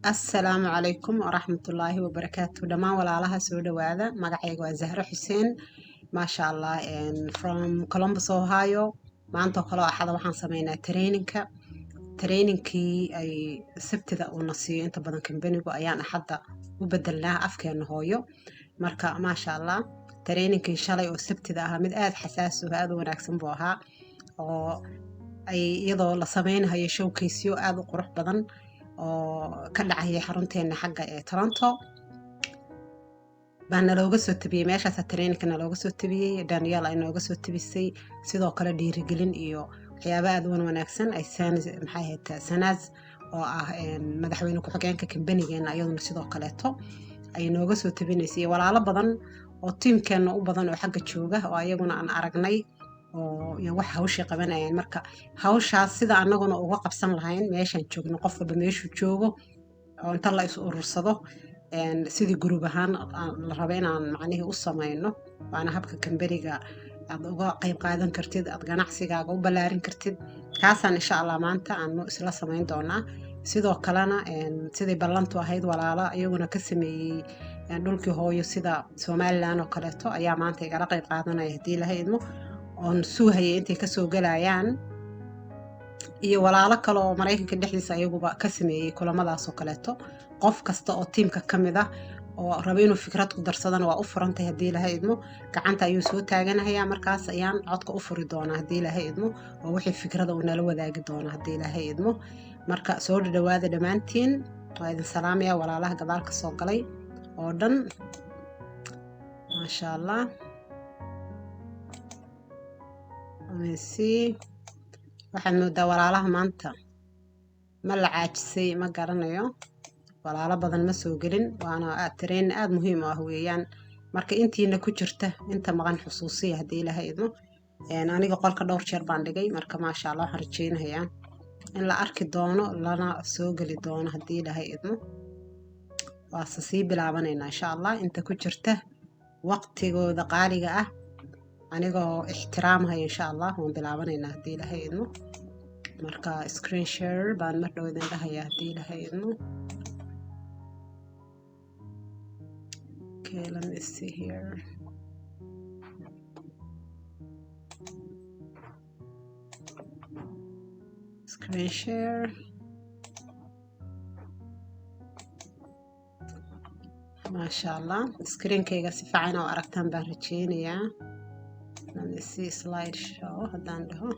السلام عليكم ورحمة الله وبركاته دمان walaalaha soo dhawaada magacayga waa Zahra Xuseen maasha Allah from Columbus Ohio maanta oo kale axada waxaan sameynaa trainingkii ay sabtida uu nasiyo inta badan kambanigu ayaan axada u bedelnaa afkeena hooyo marka maasha Allah trainingkii shalay oo sabtida ahaa mid aad xasaas ah aad u wanaagsan buu ahaa oo ay iyadoo la sameynayo showcase aad u qurux badan oo ka dhacaya xarunteena xagga ee Toronto baana looga soo tabiyay meeshaas trainingkana looga soo tabiyay Daniel ay nooga soo tabisay sidoo kale dhiirigelin iyo waxyaabo aad u wanaagsan ay Sanaz oo ah madaxweyne ku xigeenka kambanigeena ayaduna sidoo kaleeto ay nooga soo tabinaysay walaalo badan oo tiimkeena u badan oo xagga jooga oo ayaguna aan aragnay oo iyo wax hawsha qabanayaan marka hawshaas sida anaguna uga qabsan lahayn meeshan joogno qof walba meeshuu joogo oo inta la is urursado sidii group ahaan la rabo inaan macnaheedu u sameyno waana habka kambaniga aad uga qayb qaadan kartid aad ganacsigaaga u ballaarin kartid kaasaan insha Allah maanta aanu isla sameyn doonaa sidoo kalena sidii ballantu ahayd walaalo ayaguna ka sameeyay dhulkii hooyo sida Somaliland oo kaleeto ayaa maanta igala qayb qaadanaya hadii la haydo oon suuhayay intay ka soo galayaan iyo walaalo kale oo Mareykanka dhexdiisa ayaguba ka sameeyay kulamadaas oo kaleeto qof kasta oo tiimka kamid ah oo rabo inuu fikrad ku darsadana waa u furantay hadii la haydo gacanta ayuu soo taaganayaa markaas ayaan codka u furi doonaa hadii la haydo oo wixii fikrada uu nala wadaagi doonaa hadii la haydo marka soo dhawaada dhamaantiin waa idin salaamaya walaalaha gadaal ka soo galay oo dhan maasha Allah waxaan moodaa walaalaha maanta ma la caajisay ma garanayo walaalo badan ma soo gelin waana train aad muhiim ah weeyaan marka intiina ku jirta inta maqan xusuusiya hadii la haydo aniga qolka dhowr jeer baan dhigay marka maasha Allah waxaan rajeynayaa in la arki doono lana soo gali doono hadii la haydo waa sii bilaabanayna insha Allah inta ku jirta waqtigooda qaaliga ah anigoo ixtiraamaya insha Allah waan bilaabanayna hadii la haydo marka screen share baan mar dhow idin dhahayaa hadii la haydo okay let me see here screen share maasha Allah screenkayga si fiican oo aragtaan baan rajeynayaa let me see slide show haddaan dhaho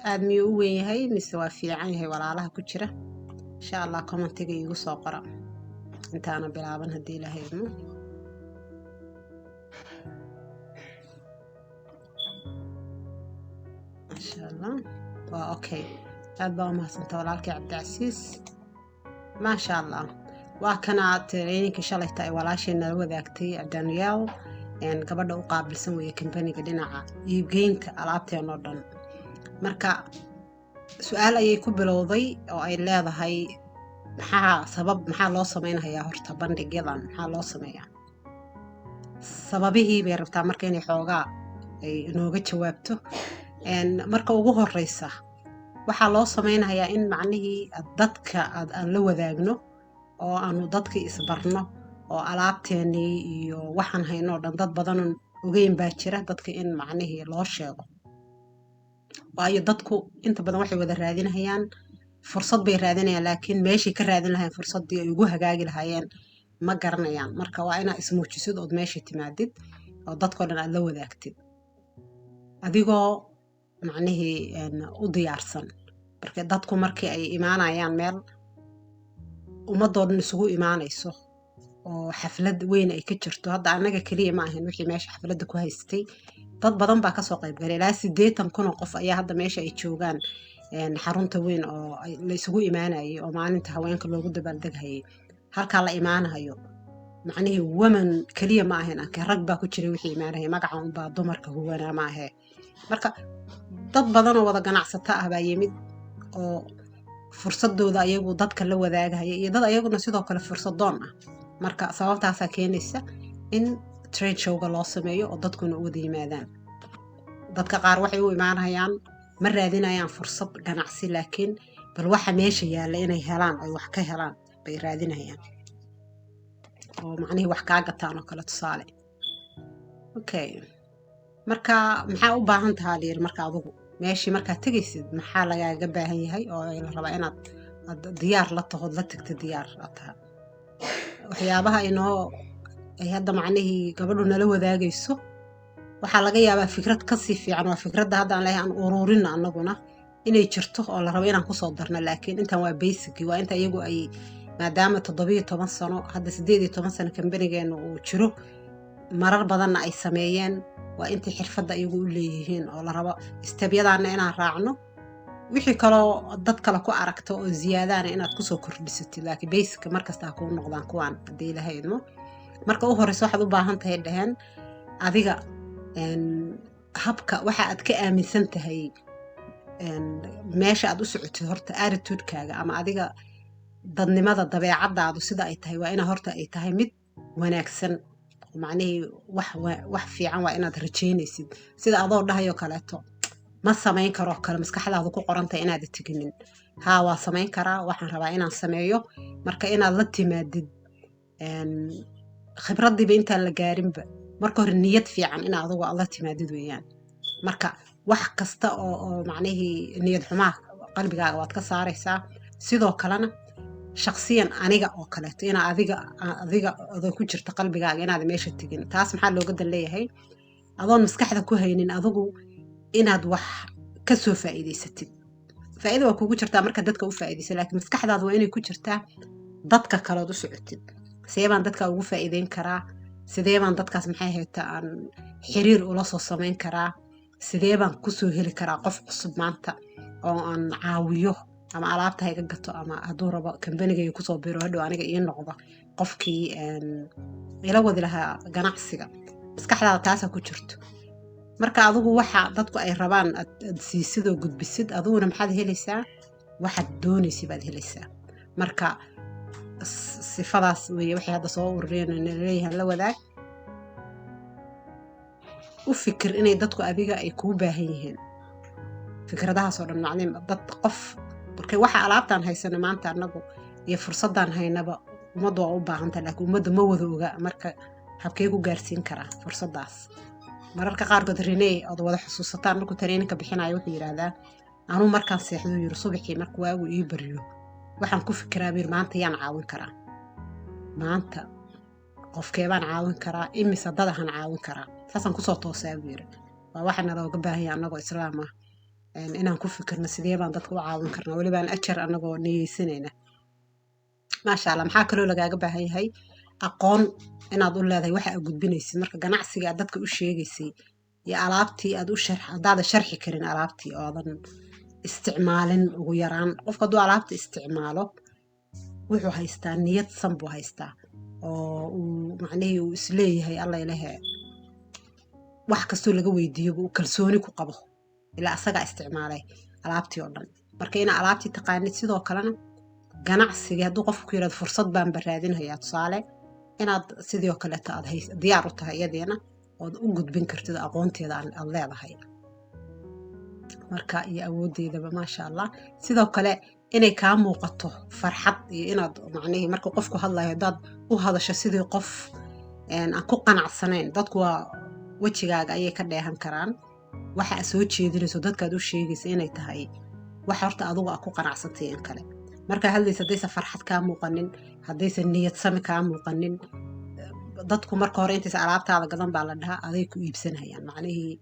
aad miyuu u weyn yahay mise waa fiican yahay walaalaha ku jira insha Allah commentiga igu soo qora intaana bilaaban hadii la haydo insha Allah waa okay aad baa mahadsantahay walaalkay Cabdicasiis maasha Allah waa kana trainingka shalayta ay walaasheen nala wadaagtay Daniel gabadha u qaabilsan weeye kambaniga dhinaca iibgeynta alaabteena oo dhan marka su'aal ayay ku bilowday oo ay leedahay maxaa loo sameynayaa horta bandhigyadan maxaa loo sameeyaa sababihii bay rabtaa marka inay xoogaa ay inooga jawaabto marka ugu horeysa waxaa loo sameynayaa in macnihii dadka aan la wadaagno oo aanu dadka isbarno oo alaabteennii iyo waxaan hayno dhan dad badan ogeyn baa jira dadka in macnihii loo sheego waayo dadku inta badan waxay wada raadinayaan fursad bay raadinayaan laakiin meeshii ka raadin lahayn fursadii ay ugu hagaagi lahaayeen ma garanayaan marka waa inaa ismuujisid oo meeshii timaadid oo dadkoo dhan aad la wadaagtid adigoo macnihii u diyaarsan marka dadku markii ay imaanayaan meel ummadoo dhan isugu imaanayso oo xaflad weyn ay ka jirto hadda anaga kaliya ma ahan wixii meesha xafladda ku haystay dad badan baa ka soo qayb galay ilaa 80 kun oo qof ayaa hadda meesha ay joogaan xarunta weyn oo la isugu imaanayay oo maalinta haweenka loogu dabaaldegayay halka la imaanayo macnaheedu woman kaliya ma ahan rag baa ku jiray wixii imaanayay magaca un baa dumarka huwana ma ahe marka dad badan oo wada ganacsata ah baa yimid oo fursadooda ayagu dadka la wadaagaya iyo dad ayaguna sidoo kale fursadoon ah marka sababtaas keenaysa in trade showga loo sameeyo oo dadkuna u wada yimaadaan dadka qaar waxay u imaanayaan ma raadinayaan fursad ganacsi laakiin bal waxa meesha yaala inay helaan ay wax ka helaan bay raadinayaan oo macnihii wax kaa gataan oo kale tusaale. Okay, marka maxaa u baahan tahaa layiri marka adigu meeshii markaad tegaysid maxaa lagaaga baahan yahay oo la rabaa inaad diyaar la tahood la tagta diyaar la taha waxyaabaha ay hadda macnihii gabadhu nala wadaagayso waxaa laga yaabaa fikrad kasii fiican waa fikradda hadda aan leeyahay aan ururinna annaguna inay jirto oo la rabo inaan kusoo darno laakiin intan waa basic waa inta iyagu ay maadaama 17 sano hadda 18 sano kambanigeena uu jiro marar badanna ay sameeyeen waa intii xirfadda iyagu u leeyihiin oo la rabo istabyadaana inaan raacno wixii kaloo dad kale ku aragto oo ziyaadaana inaad kusoo kordhisatid laakiin basic markasta ha kuu noqdaan kuwaan haddii ilaha idmo marka u horeysa waxaad u baahan tahay dhaheen adiga habka waxa aad ka aaminsan tahay meesha aad u socotid horta attitude-kaaga ama adiga dadnimada dabeecadaadu sida ay tahay waa inaa horta ay tahay mid wanaagsan macnihii wax fiican waa inaad rajaynaysid sida adoo dhahayo kaleeto ma samayn karo kale maskaxdaadu ku qorantahay inaad teginin haa waa samayn karaa waxaan rabaa inaan sameeyo marka inaad la timaadid khibraddiiba intaan la gaarinba marka hore niyad fiican in adigu aad la timaadid weeyaan marka wax kasta oo macnihii niyad xumaa qalbigaaga waad ka saaraysaa sidoo kalena shakhsiyan aniga oo kaleeto ina adiga adoo ku jirta qalbigaaga inaad meesha tegin taas maxaa looga dan leeyahay adoon maskaxda ku haynin adigu inaad wax ka soo faa'iidaysatid faa'iido waa kugu jirtaa marka dadka u faa'iidaysa laakiin maskaxdaadu waa inay ku jirtaa dadka kale oo u socotid sidee baan dadka ugu faa'iideyn karaa sidee baan dadkaas maxay haytaa aan xiriir ula soo samayn karaa sidee baan kusoo heli karaa qof cusub maanta oo aan caawiyo ama alaabta ha iga gato ama hadduu rabo kambanigayga kusoo biro hadhow aniga ii noqdo qofkii ila wadi lahaa ganacsiga maskaxdaada taasaa ku jirto marka adigu waxa dadku ay rabaan aad siisid oo gudbisid adiguna maxaad helaysaa waxaad doonaysid baad helaysaa marka sifadaas weeye waxay hadda soo urureen leeyahay la wadaag u fikir inay dadku adiga ay kuu baahan yihiin fikradahaas oo dhan macneen dad qof markay waxa alaabtaan haysano maanta anagu iyo fursadaan haynaba ummaddu waa u baahantahay laakiin ummadda ma wada oga marka habkee ku gaarsiin karaa fursadaas mararka qaarkood Renee oo wada xusuusataan markuu tareenka bixinayo wuxuu yiraahdaa anuu markaan seexdo yiri subaxii markuu waagu ii bariyo waxaan ku fikiraa bir maanta yaan caawin karaa maanta qofkee baan caawin karaa imise dadahan caawin karaa saasaan kusoo toosaa bir waa waxana looga baahan yahay anagoo islaam ah inaan ku fikirno sidee baan dadka u caawin karnaa waliba aan ajar anagoo niyeysanayna maasha Allah maxaa kaloo lagaaga baahan yahay aqoon inaad u leedahay waxa aad gudbinaysid marka ganacsiga aad dadka u sheegaysay iyo alaabtii aad u hadaad sharxi karin alaabtii oo aadan isticmaalin ugu yaraan qofka hadduu alaabta isticmaalo wuxuu haystaa niyad san buu haystaa oo uu macnihii uu isleeyahay alla ilahe wax kastoo laga weydiiyo uu kalsooni ku qabo ilaa asaga isticmaalay alaabtii oo dhan marka ina alaabtii taqaanid sidoo kalena ganacsiga hadduu qofku ku yiraahdo fursad baan baraadinayaa tusaale inaad sidoo kale aad diyaar u tahay iyadeena oo u gudbin kartid aqoonteeda aad leedahay marka iyo awoodeedaba maasha Allah sidoo kale inay ka muuqato farxad iyo inaad macnaheedu marka qofku hadlayo dad u hadasho sidii qof aan ku qanacsanayn dadku waa wajigaaga ayay ka dheehan karaan waxa soo jeedinayso dadkaad u sheegaysa inay tahay wax horta adigu ku qanacsantay in kale marka hadlaysa hadaysa farxad ka muuqanin hadaysa niyad sami ka muuqanin dadku marka hore intaas alaabtaada gadan baa la dhahaa aday ku iibsanayaan macnaheedu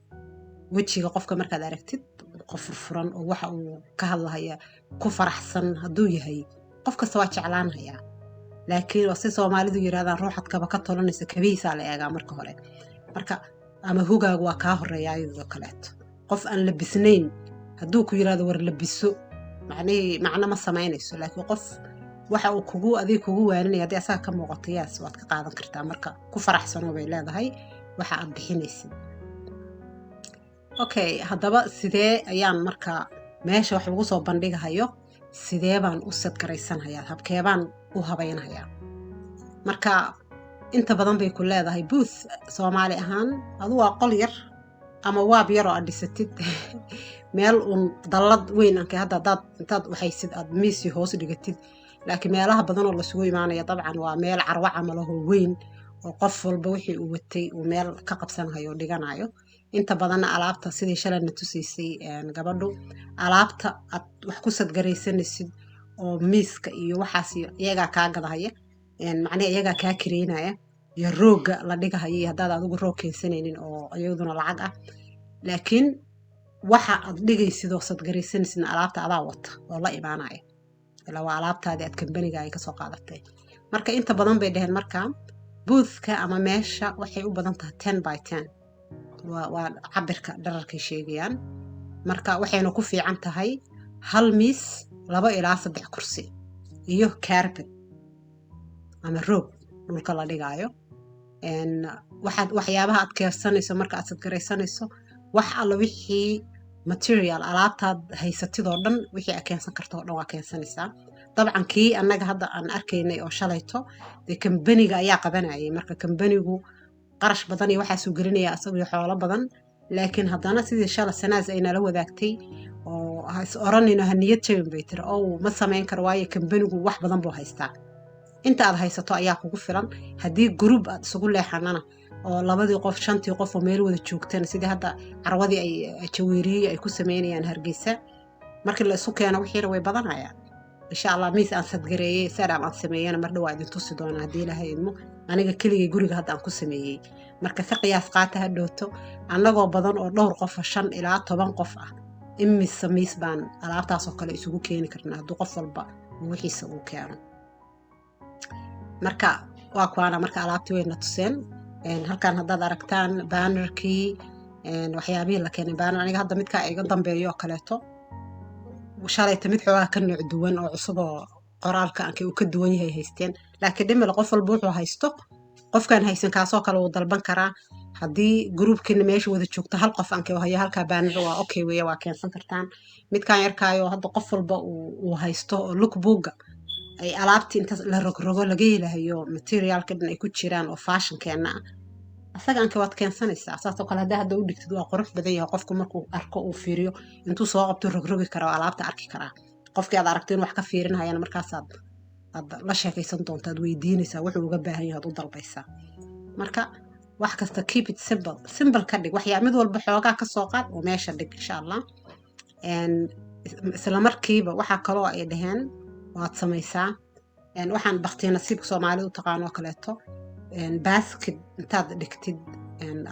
wajiga qofka markaad aragtid qof furan oo waxa uu ka hadlaya ku faraxsan haduu yahay qof kasta waa jeclaanaya laakiin wasi Soomaalidu yiraahdaan ruuxad kaba ka tolanaysa kabiisa la eega marka hore marka ama hogaagu waa ka horeeyaa iyadoo kaleeto qof aan labisnayn haduu ku yiraahdo war labiso macna ma sameynayso laakiin qof waxa uu kugu waaninaya hadii asaga ka muuqato yaas waad ka qaadan kartaa marka ku faraxsan oo bay leedahay waxa aad bixinaysid okay haddaba sidee ayaan marka meesha wax lagu soo bandhigayo sidee baan u sad garaysanayaa habkee baan u habaynayaa marka inta badan bay ku leedahay booth Soomaali ahaan adu waa qol yar ama waab yar oo dhisatid meel dalad weyn anka hadda intaad waxaysid aad miisi hoos dhigatid laakiin meelaha badan oo lasugu imaanaya dabcan waa meel carwo camal oo weyn oo qof walba wixii uu watay uu meel ka qabsanayo oo dhiganayo. inta badanna alaabta sidii shalayna tusaysay gabadhu, alaabta aad wax ku sadgaraysanaysid oo miiska iyo waxaas iyagaa kaa gadahaya, macnaha iyagaa kaa kareynaya, iyo rooga la dhigahaya iyo haddaad adigu roog keensanaynin oo iyaduna lacag ah. laakiin waxa aad dhigaysid oo sadgaraysanaysidna alaabta adaa wata oo la imaanaya, ilaa waa alaabtaadii aad kambaniga ay kasoo qaadatay. marka inta badan bay dhaheen marka boothka ama meesha waxay u badan tahay 10 by 10, waa cabirka dhararkay sheegayaan. marka waxayna ku fiican tahay hal miis 2 ilaa 3 kursi iyo carpet ama roog dhulka la dhigaayo. waxyaabaha aad keersanayso marka aad sadgaraysanayso, wax alla wixii material alaabtaad haysatid oo dhan wixii aad keensan karto oo dhan waa keensanaysaa. dabcan kii annaga hadda aan arkaynay oo shalayto dee kambaniga ayaa qabanayay, marka kambanigu qarash badan iyo waxaasuu gelinaya asagoo xoolo badan. laakiin haddana sidii shala sanaas ay nala wadaagtay oo has oranayno ha niyad jabin bay tiri, oo ma samayn karo waayo kambanigu wax badan buu haystaa. inta aad haysato ayaa kugu filan. haddii group aad isugu leexanana oo 2 qof 5 qof oo meel wada joogtana sidii hadda carwadii ay jawiiriyey ay ku sameynayaan Hargeysa, markii la isu keeno wixiina way badanayaan. insha Allah miis aan sadgareeyay sadam aan sameeyana mar dhaw idin tusi doona haddii Ilaahay idmo. aniga keligay guriga hadda aan ku sameeyay, marka ka qiyaas qaata ha dhowto annagoo badan oo dhowr qof 5 ilaa 10 qof ah imise miis baan alaabtaas oo kale isugu keeni karnaa hadduu qof walba wixiisa uu keeno. marka waa kuwaana marka alaabtii wayna tuseen. halkan haddaad aragtaan bannerkii waxyaabihii la keenay banner, aniga hadda midkaa iga dambeeyo oo kaleeto shalayta mid xoogaa ka nooc duwan oo cusub oo qoraalka uu ka duwan yahay haysteen. laakiin dhimale qof walba wuxuu haysto, qofkaan haysan kaasoo kale wuu dalban karaa. haddii groupkiina meesha wada joogto hal qof aanka hayo halkaa banner waa okay weeye, waa keensan kartaan. midkaan yarkaayo hadda qof walba uu haysto oo lookbooga ay alaabtii inta la rogrogo laga helayo materialka dhan ay ku jiraan oo fashionkeena ah, asaga anka waad keensanaysaa. saasoo kale hadda u dhigtid waa qurux badan yahay, qofku markuu arko uu fiiriyo intuu soo qabto rogrogi kara oo alaabta arki karaa. qofkii aad aragto in wax ka fiirinayana markaasaad la sheekaysan doontaad weydiinaysaa wuxuu uga baahan yahay, aad u dalbaysaa. marka wax kasta keep it simple ka dhig, waxyaa mid walba xoogaa ka soo qaad oo meesha dhig insha Allah. isla markiiba waxaa kaloo ay dhaheen waad samaysaa waxaan baqtiya nasiibka Soomaalidu taqaano kaleeto, basket intaad dhigtid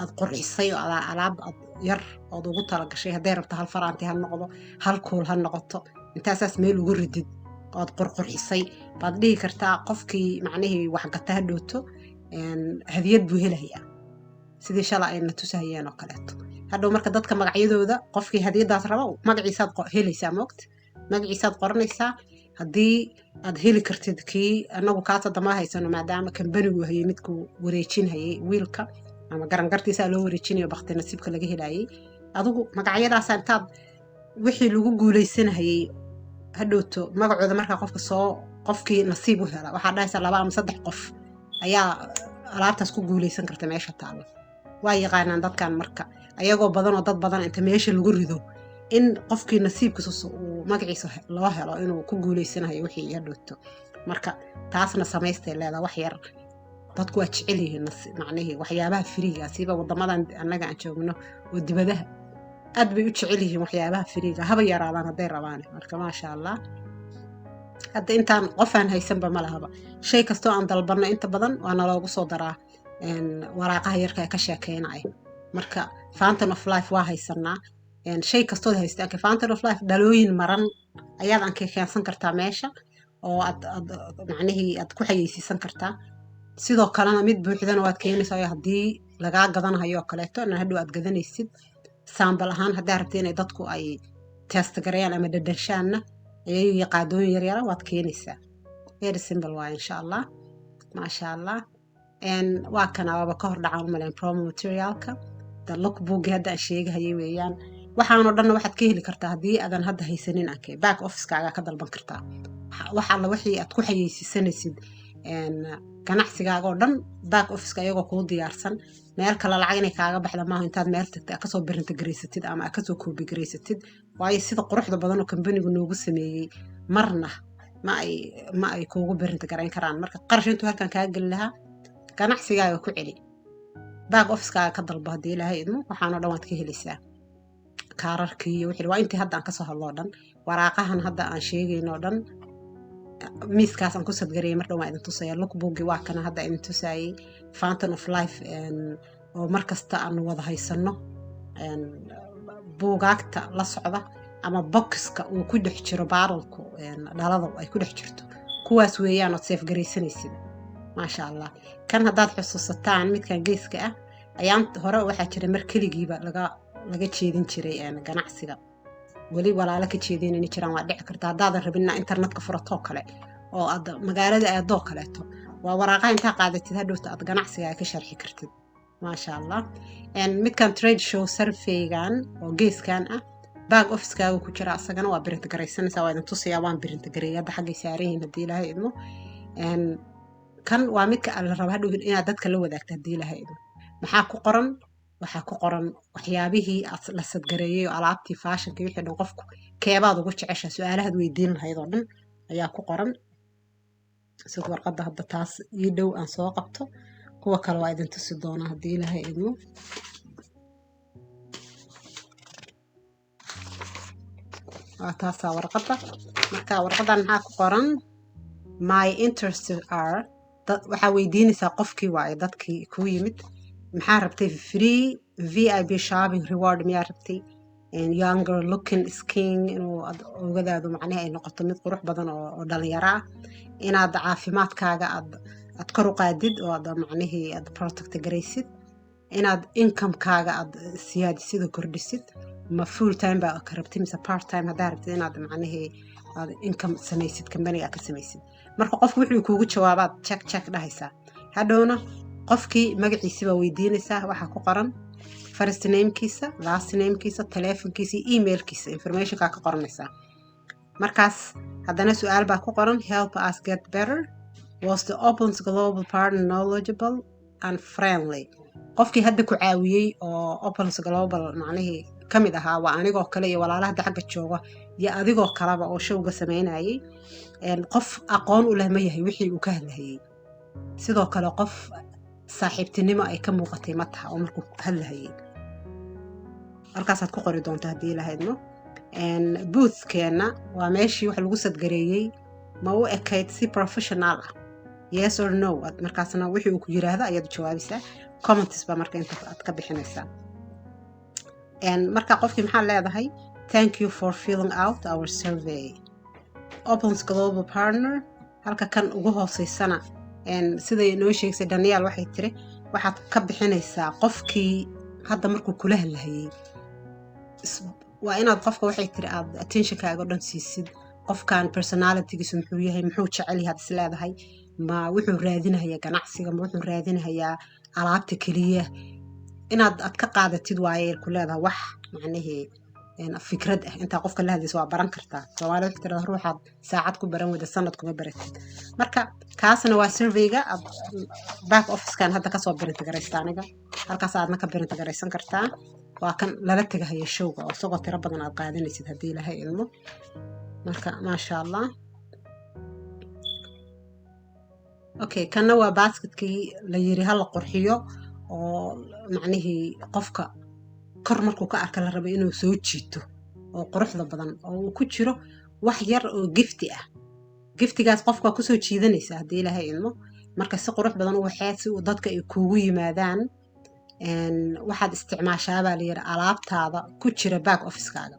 aad qurxisay oo alaab yar oo ugu talagashay, hadday rabto hal faraanti ha noqdo hal kuul ha noqoto, intaasaas meel ugu ridid ood qurxisay baad dhihi kartaa qofkii macnihii wax gata ha dhowto hadiyad buu helayaa sidii shala ay na tusayeen oo kaleeto. hadhow marka dadka magacyadooda qofkii hadiyadaas rabo magaciisaad helaysaa, moogta magaciisaad qoranaysaa. haddii aad heli kartid kii anagu kaasa dama haysano maadaama kambanigu hayay midku wareejin hayay wiilka ama garangartiisa loo wareejinayo baqti nasiibka laga helayay, adigu magacyadaas intaad wixii lagu guuleysanayay hadhowto magacooda marka qofkii nasiib u hela waxaa dhahaysa 2 ama 3 qof ayaa alaabtaas ku guuleysan karta meesha taalo. waa yaqaanaan dadkan marka ayagoo badan oo dad badan inta meesha lagu rido in qofkii nasiibkiisa uu magaciisa loo helo inuu ku guuleysanayo wixii iyo dhowto. marka taasna samaystay leedahay wax yar dadku waa jecel yihiin macnaheedu waxyaabaha firiga siba wadamadan annaga aan joogno oo dibadaha aad bay u jecel yihiin waxyaabaha firiga haba yaraadaan hadday rabaan. marka maasha Allah hadda intaan qofaan haysanba ma lahaba, shay kastoo aan dalbanno inta badan waa naloogu soo daraa waraaqaha yarka ka sheekeynaya. marka Fountain of Life waa haysanaa, shay kastood haystaan ka Fountain of Life dhalooyin maran ayaad aan ka keensan kartaa meesha oo aad macnaheedu aad ku xayeysiisan kartaa. sidoo kalena mid buuxdana waad keenaysaa haddii lagaa gadanayo kaleeto in hadhow aad gadanaysid sample ahaan hadday rabtay inay dadku ay test gareeyaan ama dhadhanshaana ayay qaadooyin yar yar waad keenaysaa. very simple waa insha Allah maasha Allah. waa kana waaba ka hor dhacaan maleen promo materialka the lookbook hadda aan sheegayay weeyaan. waxaan oo dhan waxaad ka heli kartaa haddii aadan hadda haysanin ankee back office-kaaga ka dalban kartaa. waxa la wixii aad ku xayeysiisanaysid ganacsigaaga oo dhan back office-ka ayagoo kuu diyaarsan, meel kale lacag inay kaaga baxda maaha intaad meel tagtay kasoo printer gareysatid ama kasoo copy gareysatid. waayo sida quruxda badan oo kambanigu noogu sameeyey marna ma ay kuugu birinta garayn karaan. Marka qarash intuu halkan kaa geli lahaa ganacsigaaga ku celi, back officekaaga ka dalbo haddii ilaahay idmo, waxaanoo dhan waad ka helaysaa. kaararkii iyo wixii waa intii hadda aan kasoo hadlo oo dhan, waraaqahan hadda aan sheegayno oo dhan miiskaas aan ku sadgarayay mar dhan waa idin tusaya. lookbookii waa kana hadda idin tusaayay, fountain of life oo mar kasta aanu wada haysano, buugaagta la socda ama boxka uu ku dhex jiro baaralku dhalada ay ku dhex jirto, kuwaas weeyaan ood safe garaysanaysid. maasha allah. kan haddaad xusuusataan midkan geeska ah ayaan hore waxaa jira mar keligiiba laga jeedin jiray ganacsiga, weli walaalo ka jeedinayni jiraan, waa dhici karta haddaadan rabin inaa internetka furatoo kale oo aad magaalada aadoo kaleeto, waa waraaqaha intaa qaadatid hadhowta aad ganacsigaa ka sharxi kartid. maasha allah. midkan trade show surveygan oo geeskan ah back officekaaga ku jira, asagana waa birinta garaysanaysaa. waa idin tusayaa, waan birinta gareeyay hadda xaggay saaran yihiin haddii ilaahay idmo. kan waa midka la raba hadhow inaad dadka la wadaagto haddii ilaahay idmo. maxaa ku qoran? waxaa ku qoran waxyaabihii la sadgareeyay oo alaabtii faashanka wixii dhan qofku keebaad ugu jecesha, su-aalahaad weydiin lahayd oo dhan ayaa ku qoran. sida warqadda hadda taas ii dhow aan soo qabto, kuwa kale waa idin tusi doonaa haddii ilaahay idmo. waa taasaa warqadda. marka warqaddan maxaa ku qoran? my interests are, waxaa weydiinaysaa qofkii waaye dadkii kuu yimid, maxaa rabtay? free VIP shopping reward miyaa rabtay? younger looking skin, inuu ogadaadu macnaha ay noqoto mid qurux badan oo dhalinyaro ah, inaad caafimaadkaaga aad kor u qaadid oo aad macnihii aad protect garaysid, inaad incomekaaga aad siyaadisid oo kordhisid, ma full time baa ka rabtay mise part time haddaa rabtid inaad macnihii aad income samaysid, company ka samaysid. marka qofku wuxuu kuugu jawaabaad check dhahaysaa. hadhowna qofkii magaciisi baa weydiinaysaa, waxaa ku qoran first namekiisa, last namekiisa, telefonkiisa iyo emailkiisa, informationkaa ka qoranaysaa. markaas haddana su-aal baa ku qoran, help us get better, was the Opens Global partner knowledgeable and friendly? qofkii hadda ku caawiyey oo Opens Global macnihii ka mid ahaa waa anigoo kale iyo walaalaha hadda xagga jooga iyo adigoo kaleba oo showga samaynayay. qof aqoon u leh ma yahay wixii uu ka hadlahayay? sidoo kale qof saaxiibtinimo ay ka muuqatay ma taha oo markuu hadlahayay? halkaasaad ku qori doonta haddii ilaahay idmo. boothkeenna waa meeshii wax lagu sadgareeyey, ma u ekayd si professional ah? yes or no. markaasna wixii uu ku yiraahdo ayaad jawaabaysaa. comments baa marka inta aad ka bixinaysaa. marka qofkii maxaa leedahay? thank you for filling out our survey. Opens Global partner, halka kan ugu hooseysana siday noo sheegsay Daniel waxay tiri waxaad ka bixinaysaa qofkii hadda markuu kula hadlahayay. waa inaad qofka waxay tiri aad attentionkaaga o dhan siisid. qofkan personalitygiisu muxuu yahay, muxuu jecel yahay, is leedahay ma wuxuu raadinayaa ganacsiga, ma wuxuu raadinayaa alaabta keliya, inaad ka qaadatid waaye ku leedahay wax macnihii fikrad ah. intaa qofka la hadlaysa waa baran kartaa. Soomaaliya waxay tiraahdaa ruuxaad saacad ku baran wada sanad kuma baratid. marka kaasna waa surveyga back officekan hadda kasoo birinta garaysta aniga, halkaas aadna ka birinta garaysan kartaa. waa kan lala tegahaya showga oo isagoo tiro badan aad qaadanaysid haddii ilaahay ilmo. marka maasha allah. okay, kanna waa basketkii la yiri hala qurxiyo oo macnihii qofka kor markuu ka arka la rabo inuu soo jiito oo quruxda badan oo uu ku jiro wax yar oo gifti ah. giftigaas qofka waa kusoo jiidanaysa haddii ilaahay ilmo. marka si qurux badan u waxeed si uu dadka ay kuugu yimaadaan, waxaad isticmaashaabaa la yiri alaabtaada ku jira back officekaaga,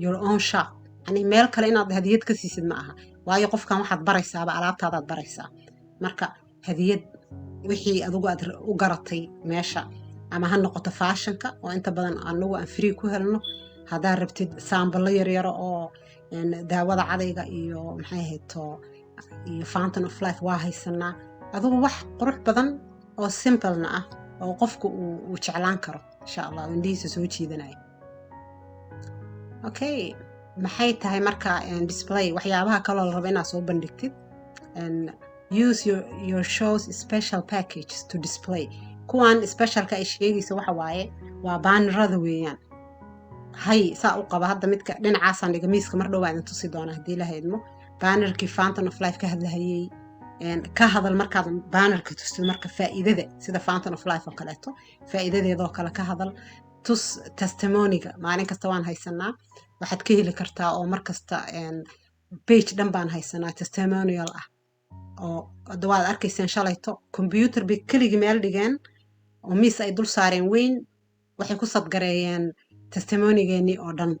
your own shop. yani meel kale inaad hadiyad ka siisid ma aha, waayo qofkan waxaad baraysaaba alaabtaadaad baraysaa. marka hadiyad wixii adigu aad u garatay meesha, ama ha noqoto faashanka oo inta badan anagu aan free ku helno, haddaad rabtid saambalo yaryaro oo daawada cadayga iyo maxay ahayto iyo fountain of life waa haysanaa. adigu wax qurux badan oo simplena ah oo qofku uu jeclaan karo insha allah, indhihiisa soo jiidanaya. okay, maxay tahay marka display waxyaabaha kaloo la rabo inaad soo bandhigtid? use your shows special packages to display. kuwan specialka ay sheegaysa waxa waaye waa baanirada weeyaan. hay saa u qaba hadda midka dhinacaasaan dhiga miiska mar dhow baa idin tusi doona haddii ilaahay idmo. bannerkii Fountain of Life ka hadlahayay ka hadal markaad bannerka tustid marka faa'iidada sida Fountain of Life oo kaleeto faa'iidadeedoo kale ka hadal tus testimoniga maalin kasta waan haysanaa waxaad ka heli kartaa oo markasta page dhan baan haysanaa testimonial ah oo waad arkayseen shalayto computer bay keligii meel dhigeen oo miis ay dul saareen weyn waxay ku sadgareeyeen testimonigeennii oo dhan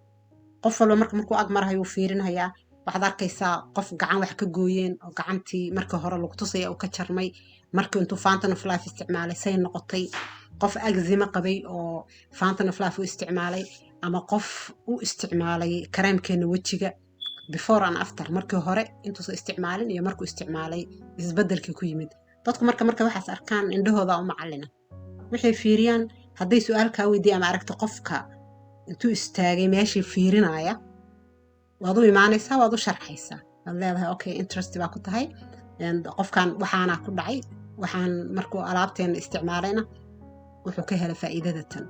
qof walba markuu ag marhayo uu fiirinayaa waxaad arkaysaa qof gacan wax ka gooyeen oo gacantii markii hore lagu tusaya uu ka jarmay markii intuu Fountain of Life isticmaalay say noqotay qof eczema qabay oo Fountain of Life u isticmaalay ama qof u isticmaalay kareemkeena wejiga before and after markii hore intuusan isticmaalin iyo markuu isticmaalay isbeddelkii ku yimid dadku marka waxaas arkaan indhahooda u macallina waxay fiiriyaan hadday su'aal kaa weydiiyaan ama aragto qofka intuu istaagay meeshii fiirinaya waad u imaanaysaa waad u sharxaysaa waad leedahay okay interest baa ku tahay qofkan waxaana ku dhacay waxaan markuu alaabteena isticmaalayna wuxuu ka helay faa'iidada tan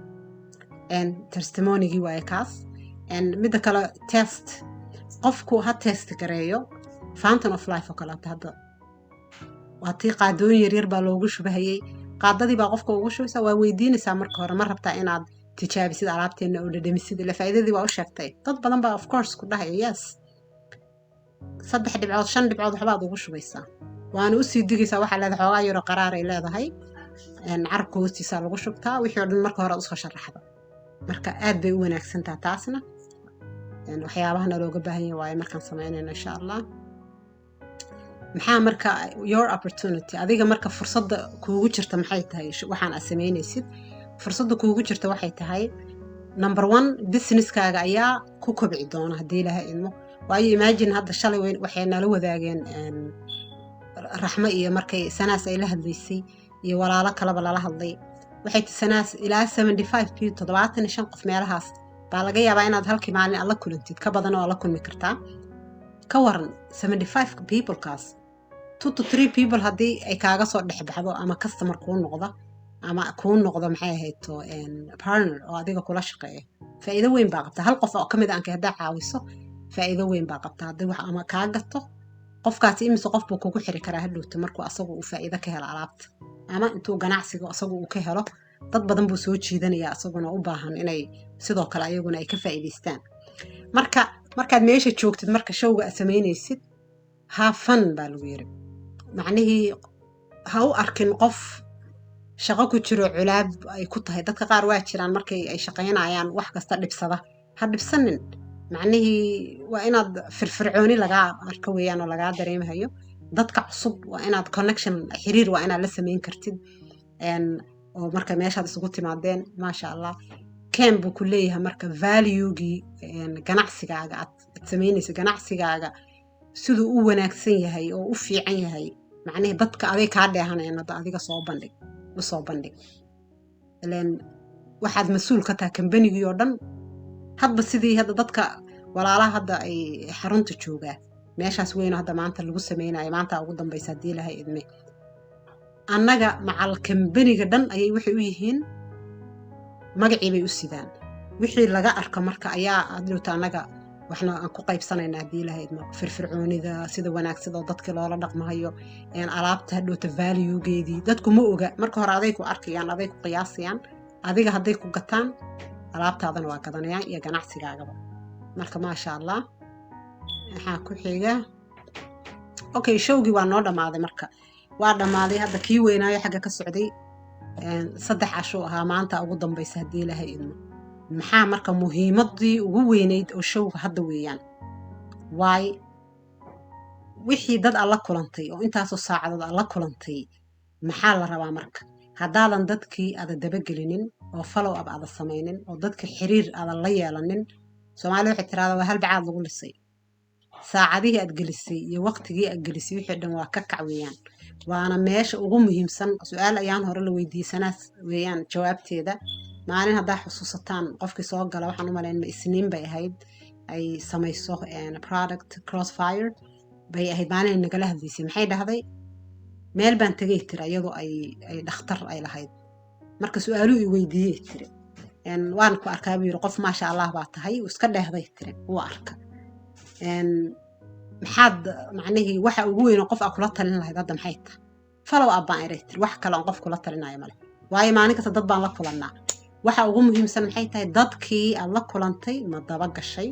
testimonigii waaye kaas midda kale test qofku ha test gareeyo Fountain of Life oo kaleeto hadda waa tii qaadooyin yaryar baa loogu shubahayay qaadadii baa qofka ugu shubaysaa waa weydiinaysaa marka hore ma rabtaa inaad tijaabisid alaabteena oo dhadhamisid ila faa'iidadii waa u sheegtay dad badan baa of course ku dhahaya yes 3 dhibcood 5 dhibcood waxbaad ugu shubaysaa waana u sii digaysaa waxaa leedahay xoogaa yaro qaraar ay leedahay carabka hoostiisa lagu shubtaa wixii oo dhan marka hore usoo sharaxda marka aad bay u wanaagsantaa taasna waxyaabahana looga baahan yahay waaye markaan samaynayno insha allah maxaa marka your opportunity adiga marka fursadda kuugu jirta maxay tahay waxaan aad samaynaysid fursadda kuugu jirta waxay tahay number 1 businesskaaga ayaa ku kobci doona haddii ilaahay idmo waayo imagine hadda shalay waxay nala wadaageen raxmo iyo markay sanaas ay la hadlaysay iyo walaalo kaleba lala hadlay waxay sanaas ilaa 75 qof meelahaas baa laga yaabaa inaad halkii maalin aad la kulantid ka badan oo la kulmi kartaa ka waran 75 people kaas 2 to 3 people haddii ay kaaga soo dhex baxdo ama customer kuu noqdo ama kuu noqdo maxay ahayd partner oo adiga kula shaqeeya faa'iido weyn baa qabtaa hal qof oo kamid ah haddaa caawiso faa'iido weyn baa qabtaa haddii wax ama kaa gato qofkaasi imise qof buu kugu xiri karaa hadhowta markuu asagu uu faa'iido ka helo alaabta ama intuu ganacsiga asagu uu ka helo dad badan buu soo jiidanayaa asaguna u baahan inay sidoo kale ayaguna ay ka faa'iidaystaan markaad meesha joogtid marka showga aad samaynaysid haa fan baa lagu yiri macnihii ha u arkin qof shaqo ku jiro culaab ay ku tahay dadka qaar waa jiraan markay ay shaqaynayaan wax kasta dhibsada ha dhibsanin macnihii waa inaad firfircooni lagaa arko weeyaan oo lagaa dareemayo dadka cusub waa inaad connection xiriir waa inaad la samayn kartid oo marka meeshaad isugu timaadeen maasha allah keen buu ku leeyahay marka valuegii ganacsigaaga aad samaynaysa ganacsigaaga siduu u wanaagsan yahay oo u fiican yahay macnihii dadka aday kaa dheehanayaan hadda adiga usoo bandhig ileen waxaad mas-uul ka tahay kambanigii oo dhan hadba sidii hadda dadka walaalaha hadda ay xarunta joogaa meeshaas weyn hadda maanta lagu samaynayo maanta ugu dambaysa haddii ilahay idme annaga macal kambaniga dhan ayay waxay u yihiin magacii bay u sidaan wixii laga arko marka ayaa adlowta annaga waxna aan ku qaybsanaynaa haddii ilahay idmo firfircoonida sida wanaagsan oo dadka loola dhaqmahayo alaabta hadhowta valuegeedii dadku ma oga marka hore aday ku arkayaan aday ku qiyaasayaan adiga hadday ku gataan alaabtaadana waa gadanayaan iyo ganacsigaagaba marka maasha allah maxaa ku xiga okay showgii waa noo dhammaaday marka waa dhammaaday hadda kii weynaayo xagga ka socday 3 casho ahaa maanta ugu dambaysa haddii ilaahay idmo maxaa marka muhiimadii ugu weynayd oo showga hadda weeyaan waay wixii dad alla kulantay oo intaasoo saacadood alla kulantay maxaa la rabaa marka haddaadan dadkii aada dabagelinin oo follow up aada samaynin oo dadka xiriir aada la yeelanin soomaalida waxay tiraahdaa waa halbacaad lagu lisay saacadihii aad gelisay iyo waqtigii aad gelisay wixii dhan waa ka kac weeyaan waana meesha ugu muhiimsan su-aal ayaan hore la weydiisanaas weeyaan jawaabteeda maalin haddaa xusuusataan qofkii soo gala waxaan u malayn ma isniin bay ahayd ay samayso product crossfire bay ahayd maalin nagala hadlaysay maxay dhahday meel baan tegay tiri iyadoo ay dhakhtar ay lahayd marka su-aaluhu i weydiiyey tiri waan ku arkaa buu yiri qof maasha allah baa tahay iska dheehday tiri wuu arka maxaad macnihii waxa ugu weyn oo qof aa kula talin lahayd hadda maxay tahay follow up baan erectir wax kale aan qof kula talinayo male waayo maalin kasta dad baan la kulannaa waxa ugu muhiimsan maxay tahay dadkii aad la kulantay ma daba gashay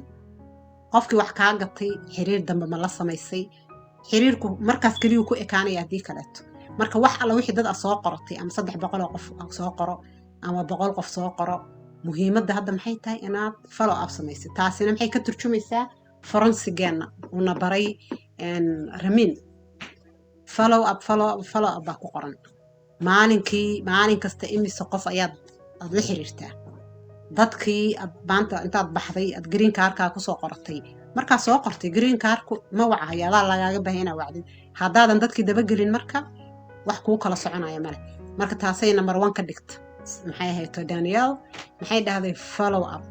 qofkii wax kaa gatay xiriir dambe ma la samaysay xiriirku markaas keliya ku ekaanaya haddii kaleeto marka wax alla wixii dad soo qorotay ama 300 oo qof soo qoro ama 100 qof soo qoro muhiimadda hadda maxay tahay inaad follow up samaysid taasina maxay ka turjumaysaa faransigeena una baray ramin follow up baa ku qoran maalin kasta imise qof ayaad la xiriirtaa dadkii maanta intaad baxday aad green cardka ku soo qortay markaa soo qortay green cardku ma wacayo adaa lagaaga baahan inaa wacdid haddaadan dadkii dabagelin marka wax kuu kala soconaya male marka taasay number 1 ka dhigta maxay ahayd Daniel maxay dhahday follow up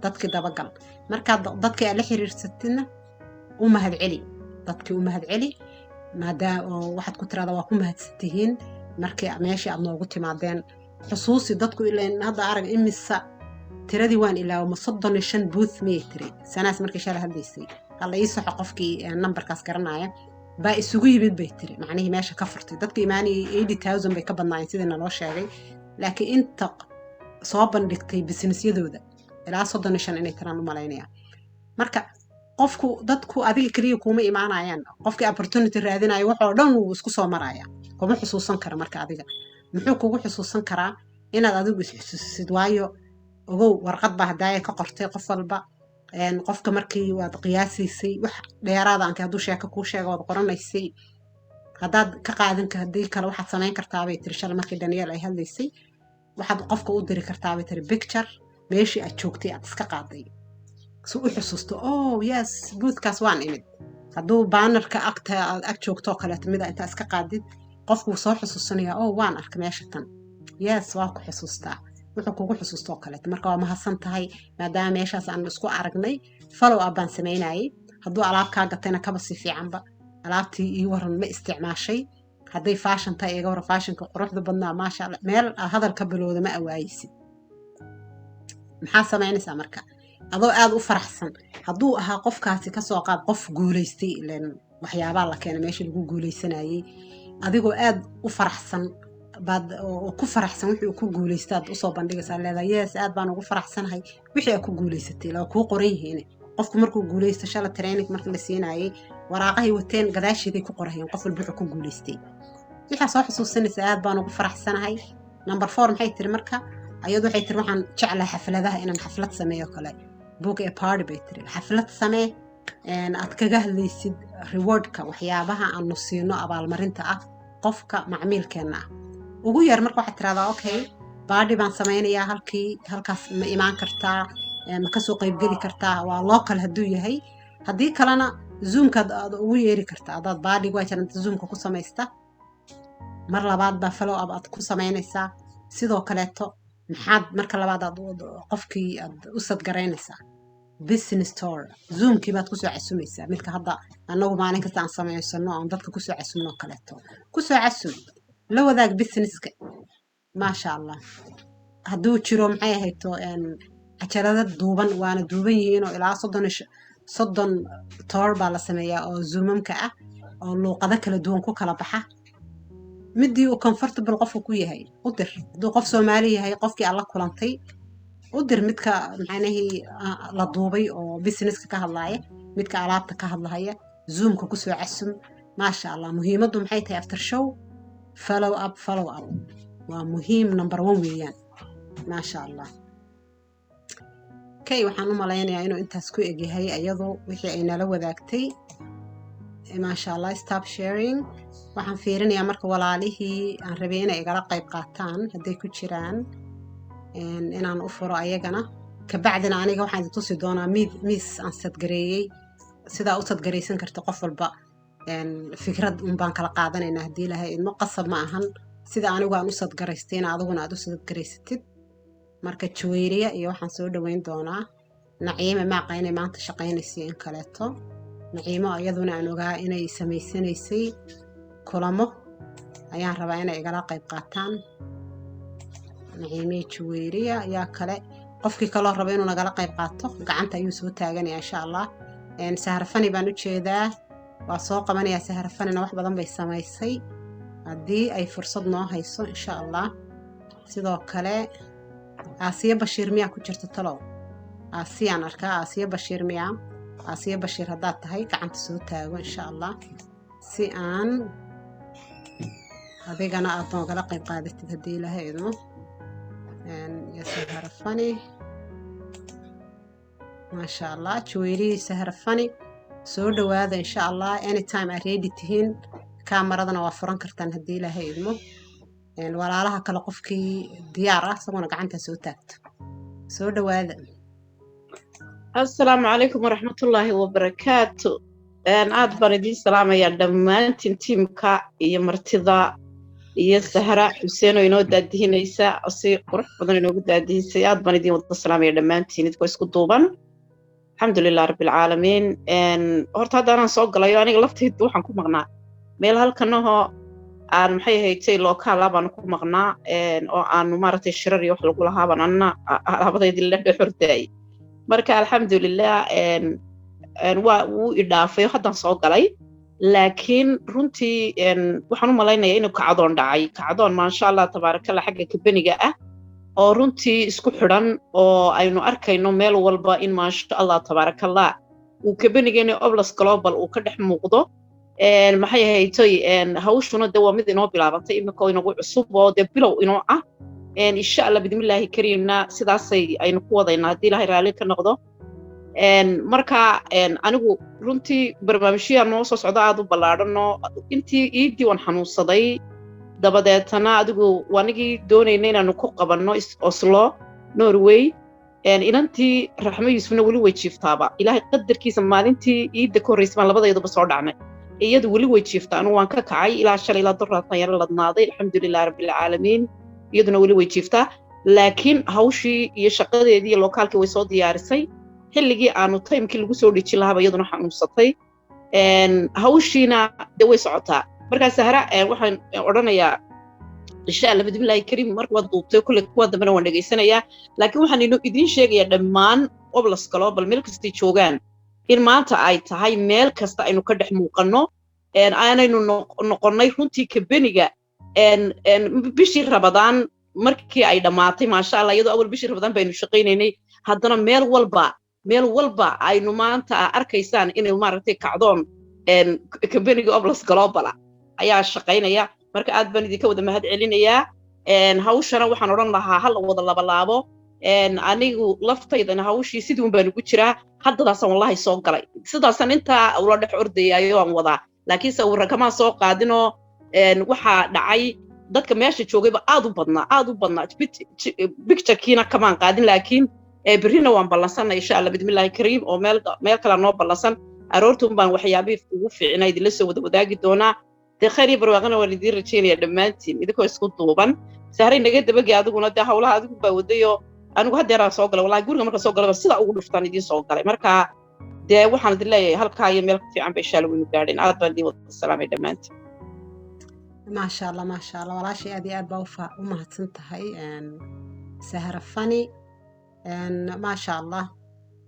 dadkii dabagal markaad dadkii aad la xiriirsatidna u mahad celi dadkii u mahad celi maadaama waxaad ku tiraahdaa waa ku mahadsantihiin markii meeshii aad noogu timaadeen xusuusi dadku ileen hadda arag imisa tiradii waan ilaa 35 booth meetri sanaas markii shalay hadlaysay hal ii saxo qofkii numberkaas garanaya baa isugu yimid bay tiri macnaheedu meesha ka furtay dadkii imaani 80000 bay ka badnaayeen sidii naloo sheegay laakiin inta soo bandhigtay businessyadooda ilaa 35 inay tiraan u malaynayaan marka qofku dadku adiga kaliya kuma imaanayaan qofkii opportunity raadinayo wuxuu dhan uu isku soo maraya kuma xusuusan kara marka adiga muxuu kugu xusuusan karaa inaad adigu xusuusid waayo ogow warqad baa hadaaya ka qortay qof walba qofka markii waad qiyaasiisay wax dheeraada anka hadduu sheeko kuu sheego waad qoranaysay haddaad ka qaadan haddii kale waxaad samayn kartaa bay tiri shalay markii Daniel ay hadlaysay waxaad qofka u diri kartaa bay tiri picture meeshii aad joogtay aad iska qaaday si u xusuusto oh yes boothkaas waan imid hadduu bannerka ag joogto kaleeto mida intaa iska qaadid qofku soo xusuusanaya oh waan arkay meesha tan yes waa ku xusuustaa wuxuu kugu xusuusto kaleeto marka waa mahadsan tahay maadaama meeshaas aan isku aragnay follow up baan sameynayay hadduu alaab kaa gatayna kaba si fiicanba alaabtii ii waran ma isticmaashay hadday fashion tahay iga waran fashionka quruxda badnaa maasha Allah meel hadalka bilowda ma awaaysid maxaa samaynaysaa marka adoo aad u faraxsan hadduu ahaa qofkaasi ka soo qaad qof guuleystay ileen waxyaabaha la keenay meeshii lagu guuleysanayay adigoo aad u faraxsan baad oo ku faraxsan wixii ku guuleystaad u soo bandhigaysaa leedahay yes aad baan ugu faraxsanahay wixii aad ku guuleysatay la ku qoran yihiin qofku markuu guuleysto shala training markii la siinayay waraaqahay wateen gadaashiiday ku qorayeen qof walba wuxuu ku guuleystay wixii soo xusuusanaysaa aad baan ugu faraxsanahay number 4 maxay tiri marka ayadu waxay tiri waxaan jeclahay xafladaha inaan xaflad sameeyo kale book a party bay tiri xaflad samee aad kaga hadlaysid rewardka waxyaabaha aanu siino abaalmarinta ah qofka macmiilkeena ah ugu yar marka waxaad tiraahdaa okay party baan sameynayaa halkaas ma imaan kartaa ma ka soo qayb geli kartaa waa local hadduu yahay haddii kalena zoomka aad ugu yeeri kartaa adaad party waa jiranta zoomka ku samaysta mar labaad baa follow up aad ku samaynaysaa sidoo kaleeto maxaad marka labaad aad qofkii aad u sadgaraynaysaa business tour zoomkii baad kusoo casumaysaa midka hadda anagu maalin kasta aan samaysano aan dadka kusoo casumno kaleeto kusoo casum la wadaag businesska maasha Allah hadduu jiro maxay ahayto cajalada duuban waana duuban yihiin oo ilaa 30 tour baa la sameeyaa oo zoomamka ah oo luuqado kala duwan ku kala baxa midii uu comfortable qofku ku yahay u dir hadduu qof Soomaali yahay qofkii alla kulantay u dir midka macnaheedu la duubay oo businesska ka hadlaya midka alaabta ka hadlaya zoomka ku soo casum maasha Allah muhiimaddu maxay tahay after show follow up waa muhiim number 1 weeyaan maasha Allah kay waxaan u malaynayaa inuu intaas ku eg yahay ayadoo wixii ay nala wadaagtay maasha Allah stop sharing waxaan fiirinayaa marka walaalihii aan rabay inay igala qayb qaataan hadday ku jiraan inaan u furo ayagana ka bacdina aniga waxaan idin tusi doonaa miis aan sadgareeyay sidaa u sadgaraysan karta qof walba fikrad un baan kala qaadanaynaa haddii ilaahay idmo qasab ma ahan sida anigu aan u sadgaraystay in adiguna aad u sadgaraysatid marka Juwayriya iyo waxaan soo dhaweyn doonaa Naciima maaqa inay maanta shaqaynaysay in kaleeto Naciimo iyaduna aan ogaa inay samaysanaysay kulamo ayaan rabaa inay igala qayb qaataan Naciime Juwayriya yaa kale qofkii kale raba inuu nagala qayb qaato gacanta ayuu soo taaganaya insha Allah saharfani baan u jeedaa waa soo qabanayaa Sahra Fanina wax badan bay samaysay haddii ay fursad noo hayso insha Allah sidoo kale Aasiya Bashiir miyaa ku jirta talow Aasiyaan arkaa Aasiya Bashiir miyaa Aasiya Bashiir haddaad tahay gacanta soo taago insha Allah si aan adigana aad noogala qayb qaadatid haddii Ilaahay idmo يا Sahra Fani ما شاء الله جويري Sahra Fani soo dhawaada insha Allah anytime aad ready tihiin kaameradana waa furan kartaan haddii Ilaahay idmo walaalaha kale qofkii diyaar ah isaguna gacanta soo taagto soo dhawaada السلام عليكم ورحمة الله وبركاته aad baan idin salaamayaa dhammaantiin tiimka iyo martida iyo Sahra Xuseen oo inoo daadihinaysa si qurux badan inoogu daadihisay aad baan idin wada salaamayaa dhammaantiin idinku isku duuban alxamdulilah rabbil caalamiin horta haddaan soo galayo aniga laftayda waxaan ku maqnaa meel halkanahoo aan maxay ahaydtay local baan ku maqnaa oo aan maaragtay shirar iyo wax lagu lahaa baan anna habadaydi la xortay marka alxamdulilah waa uu idhaafay haddaan soo galay laakiin runtii waxaan u malaynayaa inuu kacdoon dhacay kacdoon maasha Allah tabaarakallah xagga kabaniga ah oo runtii isku xidhan oo aynu arkayno meel walba in maasha Allah tabaarakallah uu kabanigeena Oblas Global uu ka dhex muuqdo maxay ahaydtay hawshuna waa mid inoo bilaabantay imika inagu cusub oo bilow inoo ah insha Allah bidmillaahi kariimna sidaasay aynu ku wadaynaa haddii Ilaahay raali ka noqdo marka anigu runtii barnaamijyada noo soo socda aad u ballaadhano intii iidii waan xanuunsaday dabadeetana adigu wanigii doonaynay inaanu ku qabanno Oslo Norway inantii Raxmo Yuusufna weli way jiiftaaba Ilaahay qadarkiisa maalintii iidda ka horreysay baan labadayduba soo dhacnay iyadu weli way jiiftaa anu waan ka kacay ilaa shalay ilaa duraatan yara ladnaaday alxamdulilah rabbil caalamiin iyaduna weli way jiiftaa laakiin hawshii iyo shaqadeedii iyo lokaalkii way soo diyaarisay xilligii aanu timekii lagu soo dhijin lahaaba iyaduna xanuunsatay hawshiina way socotaa markaa Sahra waxaan odhanayaa insha Allah bidmillaahi kariim marka wad duubtay kulli kuwa dambana waan dhageysanayaa laakiin waxaan idin sheegayaa dhammaan Oblas Global meel kasta joogaan in maanta ay tahay meel kasta aynu ka dhex muuqanno aanaynu noqonnay runtii kabaniga bishii Ramadaan markii ay dhamaatay maasha Allah iyadoo awal bishii Ramadaan baynu shaqaynaynay haddana meel walba aynu maanta arkaysaan inay maaragtay kacdoon kabaniga Oblas Global ayaa shaqaynaya marka aad baan idinka wada mahad celinayaa hawshana waxaan odhan lahaa hal wada laabo anigu laftaydana hawshii sidii baan ugu jiraa haddadaasaan wallahi soo galay sidaasan intaa ula dhex ordayayo aan wadaa laakiin sawirra kama soo qaadinoo waxaa dhacay dadka meesha joogayba aad u badnaa picture-kiina kamaan qaadin laakiin berrina waan ballansanay insha Allah bidmillaahi kariim oo meel kale noo ballansan aroortun baan waxyaabihi ugu fiicnaa idinla soo wada wadaagi doonaa dee khayr iyo barwaaqana waan idiin rajaynayaa dhammaantiin idinkoo isku duuban Sahray naga dabagay adiguna dee hawlaha adigu baa wadayoo anigu haddeeraan soo galay wallahi guriga marka soo galay sida ugu dhuftaan idiin soo galay marka dee waxaan idin leeyahay halkaa iyo meel fiican bay insha Allah waynu gaadhin aad baan idin wada salaamay dhammaantiin maasha Allah walaashay aad iyo aad baa u mahadsan tahay Sahra Fani maasha Allah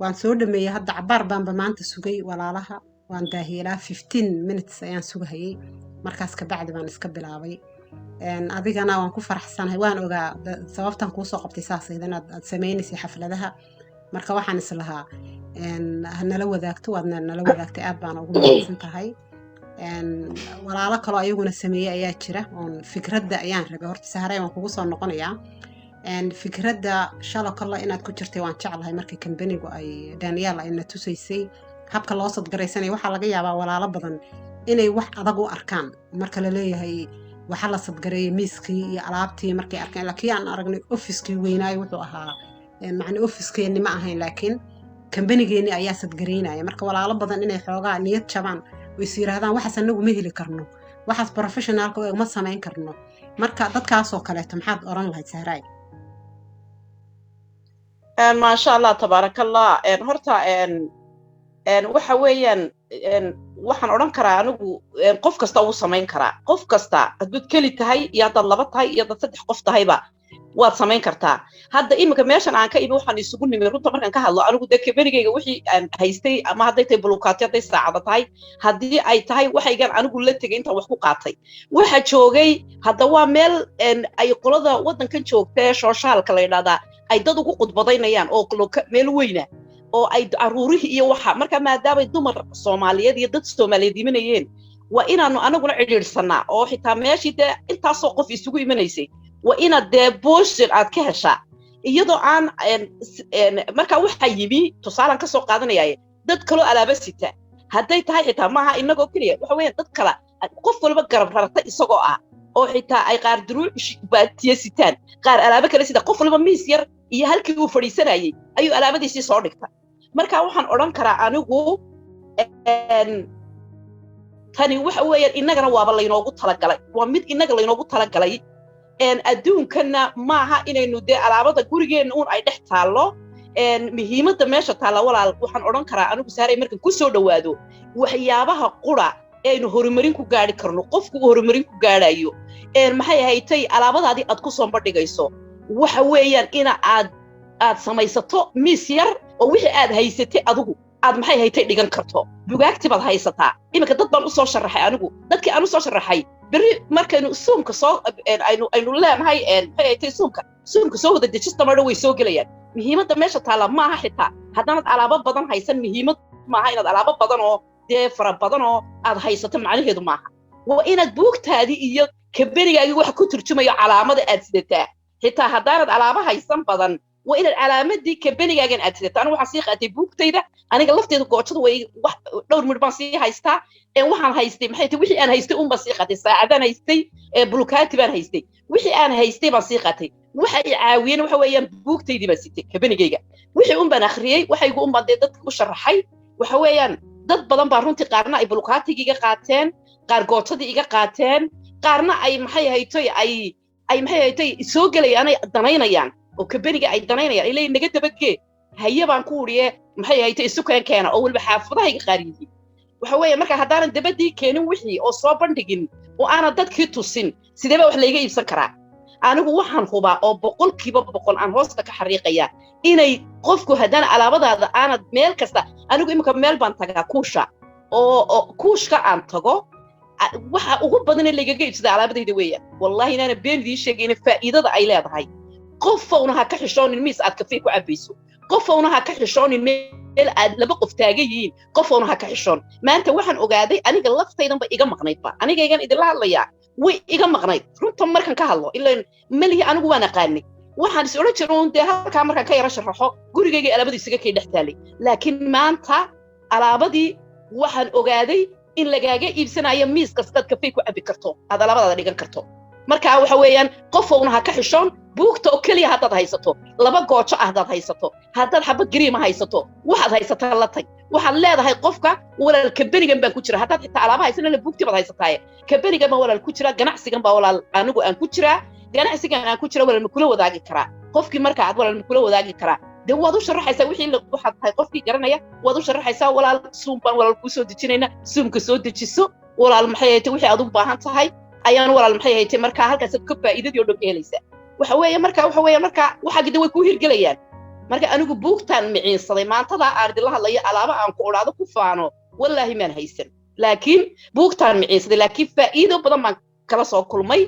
waan soo dhameeyay hadda cabaar baanba maanta sugay walaalaha waan daahiyelaa 15 minutes ayaan sugahayay markaas ka bacdi baan iska bilaabay adigana waan ku faraxsanahay waan ogaa sababtan kuu soo qabtay saasaydan aad sameynaysa xafladaha marka waxaan islahaa nala wadaagto waadna nala wadaagtay aad baan ugu mahadsan tahay walaalo kale ayaguna sameeyay ayaa jira oon fikradda ayaan rabay horta Sahray waan kugu soo noqonayaa fikradda shalo kale inaad ku jirtay waan jeclahay markii kambanigu ay Daniel ayna tusaysay habka loo sadgaraysanay waxa laga yaabaa walaalo badan inay wax adag u arkaan marka la leeyahay waxa la sadgareeyay miiskii iyo alaabtii markay arkeen laakiin aan aragnay ofiskii weynaayo wuxuu ahaa macna ofiskeeni ma ahayn laakiin kambanigeeni ayaa sadgareynaya marka walaalo badan inay xoogaa niyad jabaan oo is yiraahdaan waxaas anagu ma heli karno waxaas professionalka ma sameyn karno marka dadkaas oo kale maxaad oran lahayd Sahray ما شاء الله تبارك الله horta waxa weeyaan waxaan oran karaa anigu qof kasta uu sameyn karaa qof kasta haduu kali tahay iyo dad laba tahay iyo dad saddex qof tahayba waad samayn kartaa hadda imika meeshan aan ka imi waxaan isugu nimay runta markaan ka hadlo anigu dadka berigayga wixii aan haystay ama hadday tahay bulukaati hadday saacada tahay haddii ay tahay waxaygan anigu la tegay intaan wax ku qaatay waxa joogay hadda waa meel ay qolada waddankan joogta ee shooshaalka la yidhahdaa ay dad ugu qudbadaynayaan oo meel weyna oo ay caruurihii iyo waxa marka maadaamay dumar Soomaaliyeed iyo dad Soomaaliyeed imanayeen waa inaanu anaguna cidhiidhsanaa oo xitaa meeshii dee intaasoo qof isugu imanaysay waa inaad dee booshin aad ka heshaa iyadoo aan markaa waxaa yimi tusaalaan ka soo qaadanayaaye dad kaloo alaaba sita hadday tahay xitaa maaha inagoo keliya waxa weeyaan dad kale qof walba garab rarta isagoo ah oo xitaa ay qaar duruuc baatiye sitaan qaar alaaba kale sida qof walba miis yar iyo halkii uu fadhiisanayay ayuu alaabadiisii soo dhigta marka waxaan odhan karaa anigu tani waxa weeyaan innagana waaba laynoogu talagalay waa mid innaga laynoogu talagalay adduunkana maaha inaynu dee alaabada gurigeenna uun ay dhex taallo muhiimadda meesha taalla walaal waxaan odhan karaa anigu saaray markan ku soo dhowaado waxyaabaha qura aynu horumarin ku gaari karno qofku horumarin ku gaarayo maxay haytay alaabadaadii aad ku soo bandhigayso waxa weeyaan ina aad samaysato miis yar oo wixii aad haysatay adigu aad maxay haytay dhigan karto bugaagti baad haysataa iminka dad baan u soo sharaxay anigu dadkii aan u soo sharaxay beri markaynu suumka soo aynu leenahay maxay haytay suumka soo wada dejista madho way soo gelayaan muhiimadda meesha taalla maaha xitaa haddaanad alaabo badan haysan muhiimad maaha inaad alaabo badan oo dee fara badan oo aad haysato macnaheedu maaha waa inaad buugtaadii iyo kaberigaagii waxa ku turjumayo calaamada aad sidataa xitaa haddaanad alaabo haysan badan waa inaad calaamadii kabenigaagan aad sidataa anigu waxaan sii qaatay buugtayda aniga lafteeda goojada way dhowr midh baan sii haystaa waxaan haystay maxay tahay wixii aan haystay baan sii qaatay saacadaan haystay bulukaati baan haystay wixii aan haystay baan sii qaatay waxa ay caawiyeen waxa weeyaan buugtaydii baan sitay kabenigayga wixii baan akhriyay waxaygu baan dee dadka u sharaxay waxa weeyaan dad badan baa runtii qaarna ay bulukaatiga iga qaateen qaar goojadii iga qaateen qaarna ay maxay haytay ay maxay haytay soo galayaan ay danaynayaan oo kabeniga ay danaynayaan ilaa naga dabagee haye baan ku wariye maxay haytay isu keena oo walba xaafadaha iga qaariyay waxa weeye marka haddaanan dabadii keenin wixii oo soo bandhigin oo aanad dadkii tusin sideeba wax layga iibsan karaa anigu waxaan hubaa oo 100% aan hoosta ka xariiqaya inay qofku haddana alaabadaada aanad meel kasta anigu imika meel baan tagaa kuusha oo kuushka aan tago waxa ugu badan ee lagaga iibsada alaabadayda weeyaan wallahi inaana been idin sheegayna faa'iidada ay leedahay qofowna ha ka xishoonin miis aad kafee ku cabayso qofowna ha ka xishoonin meel aad laba qof taagan yihiin qofowna ha ka xishoon maanta waxaan ogaaday aniga laftaydanba iga maqnaydba anigaygan idinla hadlayaa way iga maqnayd runta markan ka hadlo ilaan malihi anigu waan aqaanay waxaan is oran jiray dee halkaa markaan ka yara sharaxo gurigayga alaabadiisa kay dhex taalay laakiin maanta alaabadii waxaan ogaaday in lagaaga iibsanayo miis kastaad kafee ku cabi karto aad alaabadaada dhigan karto marka waxa weeyaan qofowna ha ka xishoon buugta oo kaliya haddaad haysato laba goojo ah haddaad haysato haddaad xabad gariima haysato waxaad haysataa la tag waxaad leedahay qofka walaal kabenigan baan ku jira haddaad xitaa alaaba haysanana buugtii baad haysataaye kabenigan baa walaal ku jira ganacsigan baa walaal anigu aan ku jiraa ganacsigan aan ku jira walaal ma kula wadaagi karaa qofkii marka aad walaal ma kula wadaagi karaa dee waad u sharaxaysaa wixii waxaad tahay qofkii garanaya waad u sharaxaysaa walaal suum baan walaal kuu soo dejinayna suumka soo dejiso walaal maxay haytay wixii aad u baahan tahay ayaan walaal maxay haytay markaa halkaas ka faa'iidadii oo dhan ka helaysaa waxa weeye marka waxa gida way ku hirgelayaan marka anigu buugtaan miciinsaday maantada aan idinla hadlayo alaaba aan ku odhaado ku faano wallaahi maan haysan laakiin buugtaan miciinsaday laakiin faa'iido badan baan kala soo kulmay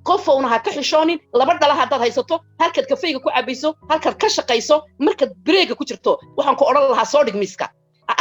qofowna ha ka xishoonin laba dhala haddaad haysato halkaad kafeyga ku cabayso halkaad ka shaqayso markaad breega ku jirto waxaan ku odhan lahaa soo dhig miiska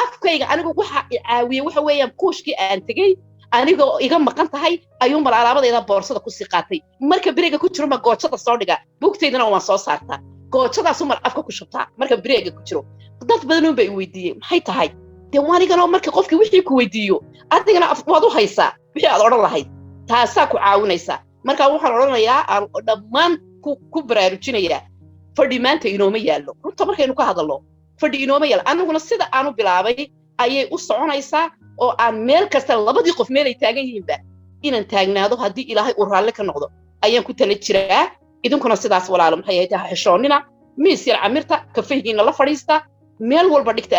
afkayga anigu waxa i caawiyey waxa weeyaan kuushkii aan tegey anigoo iga maqan tahay ayuun bal alaabadayda boorsada ku sii qaatay marka breega ku jiro ma goojada soo dhiga buugtaydana waan soo saartaa goojadaas mar afka ku shubtaa marka breega ku jiro dad badan bay weydiiyeen maxay tahay dee waanigana marka qofkii wixii ku weydiiyo adigana waad u haysaa wixii aad odhan lahayd taasaa ku caawinaysaa marka waxaan odhanayaa aan dhammaan ku baraarujinayaa fadhi maanta inooma yaallo runta markaynu ka hadalno fadhi inooma yaallo aniguna sida aanu bilaabay ayay u soconaysaa oo aan meel kasta labadii qof meel ay taagan yihiinba inaan taagnaado haddii ilaahay uu raalli ka noqdo ayaan ku tala jiraa idinkuna sidaas walaalo maxay ahayd xishoonina miis yar camirta kafeygiina la fadhiista meel walba dhigta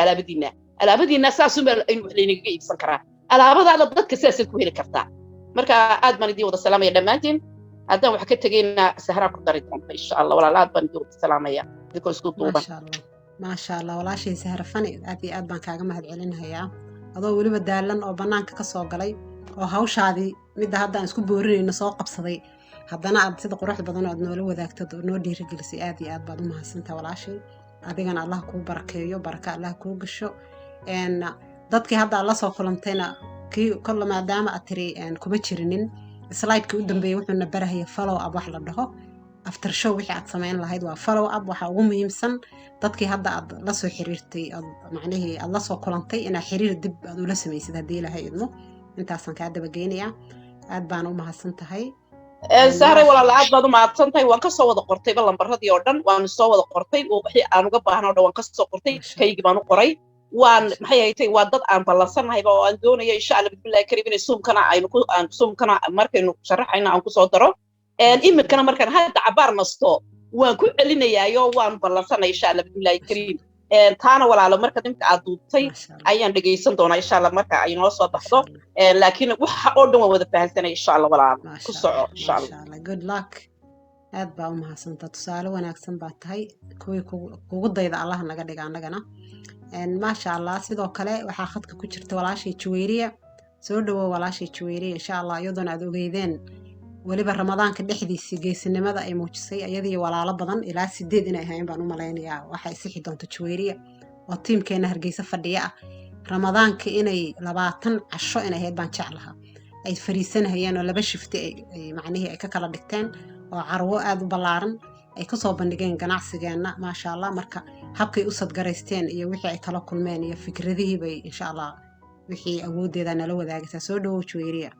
alaabadiina saasuunbaa aynu wax laynaga iibsan karaa alaabadaada dadka sidaasaad ku heli kartaa marka aad baan idiin wada salaamaya dhammaantiin haddaan wax ka tegayna sahraa ku dari doonta insha allah walaalaad baan idinku salaamaya idinko isku duuban ما شاء الله ولا شيء سهر فني أدي أدبان كاغا مهد علينها يا adoo waliba daalan oo banaanka ka soo galay oo hawshaadii mid hadda aan isku boorinayno soo qabsaday haddana aad sida quruxda badan oo aad noola wadaagtay oo noo dhiirigelisay aad iyo aad baad u mahadsantahay walaashay adigana Allah kuu barakeeyo baraka Allah kuu gasho dadkii hadda la soo kulantayna kii kullu maadaama aad tiri kuma jirinin slide-kii u dambeeyay wuxuu na barahay follow up wax la dhaho after show wixii aad sameyn lahayd waa follow up waxa ugu muhiimsan dadkii hadda aad la soo xiriirtay macnaheedu aad la soo kulantay ina xiriir dib aad ula sameeysid hadii ilaahay idmo intaasan ka daba geenayaa aad baan u mahadsantahay sahray walaal aad baad u mahadsantahay waan ka soo wada qortay lambaradii oo dhan waan soo wada qortay wixii aan uga baahnaa oo waan ka soo qortay kaygii baan u qoray waan maxay haytay waa dad aan ballansanahay oo aan doonayo insha Allah billahi kareem inay suumkana markaynu sharaxayna aan ku soo daro imikana markaan hadda cabaar nasto waan ku celinayaayo waan ballansanay insha Allah billahi kareem taana walaalo marka dimka aad duubtay ayaan dhageysan doonaa insha Allah marka ay noo soo baxdo laakiin waxa oo dhan waan wada fahansanay insha Allah walaal ku soco insha Allah good luck aad baa u mahadsantahay tusaale wanaagsan baa tahay kugu dayda Allah naga dhiga anagana ma sha Allah sidoo kale waxa khadka ku jirta walaashay Juwayriya soo dhawo walaashay Juwayriya insha Allah iyaduna aad ogeydeen waliba ramadaanka dhexdiisii geesinimada ay muujisay ayadii walaalo badan ilaa 8 inay ahayn baan u maleynayaa waxay sixi doonto Juwayriya oo tiimkeena Hargeysa fadhiya ah ramadaanka inay 20 casho inay ahayd baan jeclaha ay fariisanayeen oo laba shifti ay macnaheedu ay ka kala dhigteen oo carwo aad u ballaaran ay ku soo bandhigeen ganacsigeena ma sha Allah marka habkay u sadgareysteen iyo wixii ay kala kulmeen iyo fikradihii bay insha Allah wixii awoodeeda nala wadaagaysaa soo dhawo Juwayriya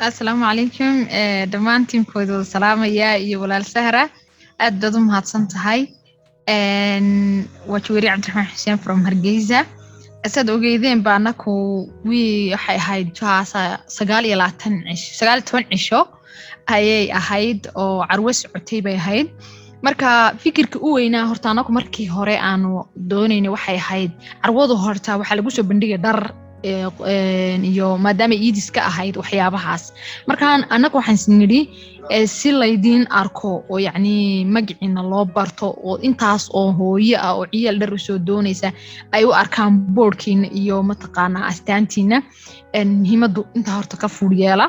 السلام عليكم دمانتين كودو سلام يا ولا السهرة أددو مهاتسان تهاي وجويري عبد الرحمن حسين from هرقيزة أسد أوغيدين باناكو وي هاي جاسا سقالي لاتن سقالي تون عشو هاي أهايد أو عروس عتيبة هايد marka fikirka u weynaa horta anaku markii hore aanu doonayna waxay ahayd carwadu horta waxa lagu soo bandhigay dhar iyo maadaama iidiska ahayd waxyaabahaas markaan anagu waxaan siniri si laydin arko oo yacni magiciina loo barto oo intaas oo hooyo ah oo ciyaal dhar soo doonaysa ay u arkaan boardkiina iyo mataqaana astaantiina muhiimadu inta horta ka fuuliyeela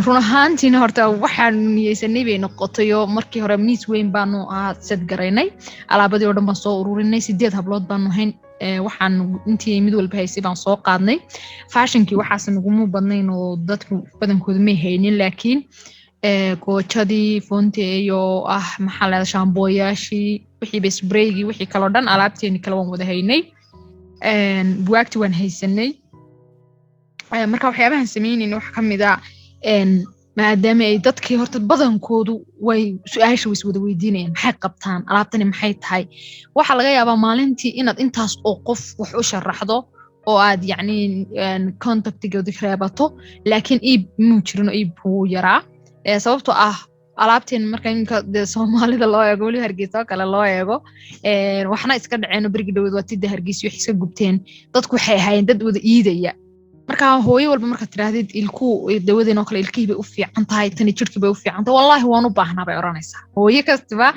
run ahaantiina horta waxaan niyeysanay bay noqotay oo markii hore miis weyn baanu sad garaynay alaabadii oo dhan baan soo ururinay 8 hablood baanu hayn waxaan intii mid walba haysay baan soo qaadnay fashion-kii waxaas nagu badnayn oo dadku badankooda ma haynin laakiin koojadii fonteeyo maxaa la shaambooyaashii wixii spray-gii wixii kale oo dhan alaabteeni kale waan wada haynay buwaagti waan haysanay marka waxyaabahan sameynayna waxa kamid ah maadaama ay dadkii horta badankoodu way su'aasha way wada weydiinayaan maxay qabtaan alaabtani maxay tahay waxa laga yaabaa maalintii inaad intaas oo qof wax u sharaxdo oo aad yacni contactigoodi reebato laakiin iib muu jirin oo iib wuu yaraa sababtoo ah alaabteen marka inka Soomaalida loo eego wali Hargeysa kale loo eego waxna iska dhaceen berigi dhaweed waa tidda Hargeysa wax iska gubteen dadku waxay ahaayeen dad wada iidaya marka hooyo walba marka tiraahdeed ilku dawadeen oo kale ilkii bay u fiican tahay tani jirkii bay u fiican tahay wallahi waan u baahnaa bay oranaysaa hooyo kastaba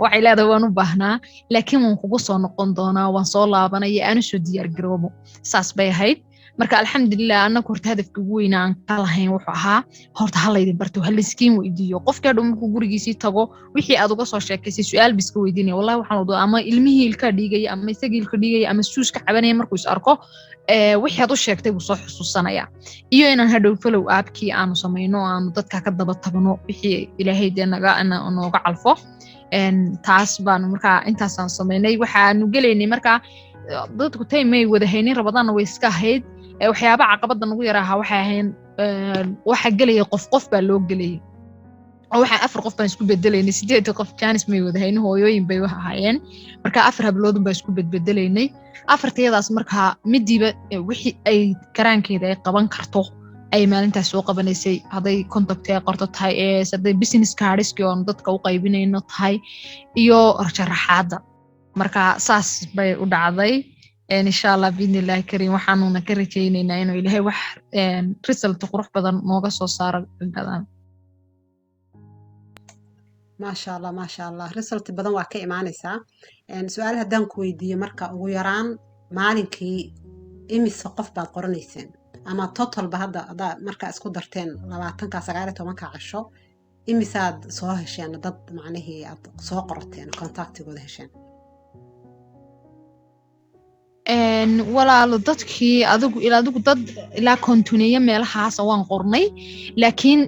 waxay leedahay waan u baahnaa laakiin waan kugu soo noqon doonaa waan soo laabanaya aan soo diyaar garoobo saas bay ahayd marka alxamdulillah anagu horta hadafka ugu weyn aan ka lahayn wuxuu ahaa horta halaydin barto haliskiin weydiiyo qofka dhan markuu gurigiisii tago wixii aad uga soo sheekaysay su'aal biska weydiinaya wallahi waxaan wado ama ilmihii ilka dhigay ama isagii ilka dhigay ama suuska cabanaya markuu is arko wixii aad u sheegtay buu soo xusuusanaya iyo inaan hadhow follow up-kii aanu samayno aanu dadka ka daba tabno wixii ilaahay nooga calfo taas baanu markaa intaasaan samaynay waxaanu gelaynay markaa dadku taymay wada haynin rabadaana way iska ahayd waxyaaba caqabada nagu yaraaha waxay ahayn waxa gelaya qof baa loo gelay oo waxa 4 qof baan isku bedelaynay 8 qof jaanis may wada haynin hooyooyin bay wax ahaayeen marka 4 hablood baan isku bedelaynay afartayadaas marka midiba wixii ay karaankeeda ay qaban karto ay maalintaas soo qabanaysay haday contact ay qorto tahay haday business cards-kii oo dadka u qaybinayno tahay iyo sharaxaada marka saas bay u dhacday إن شاء الله بإذن الله الكريم وحنونا كرجينينا إنه إلهي wax result qurux badan nooga soo saaro gadan ما شاء الله result badan waa ka imaanaysaa su'aal haddaan ku weydiiyo marka ugu yaraan maalinkii imise qof baad qoranayseen ama total ba hadda marka isku darteen 20 casho imisaad soo hesheen dad macnihii aad soo qorateen contactigooda hesheen walaalo dadkii adigu dad ilaa kontuneeyo meelahaas waan qornay laakiin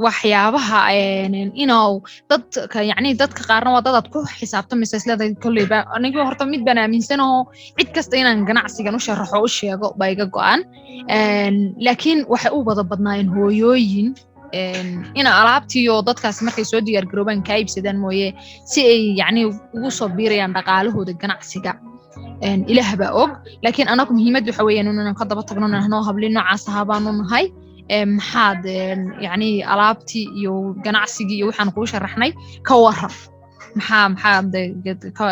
waxyaabaha inuu dadka yacni dadka qaarna waa dad aad ku xisaabtamaysa isleedahay kolleyba anigu horta mid baan aaminsanahay cid kasta inaan ganacsigan u sharaxo u sheego baa iga go'an laakiin waxay u wada badnaayeen hooyooyin ina alaabtii oo dadkaas markay soo diyaar garoobaan ka iibsadaan mooye si ay yacni ugu soo biirayaan dhaqaalahooda ganacsiga ilaah baa og laakiin anagu muhiimad waxa weeyaan inaan ka daba tagno inaan hablin noocaas ahaabaan u nahay maxaad yacni alaabtii iyo ganacsigii iyo waxaan kuu sharaxnay ka waran maxaad ka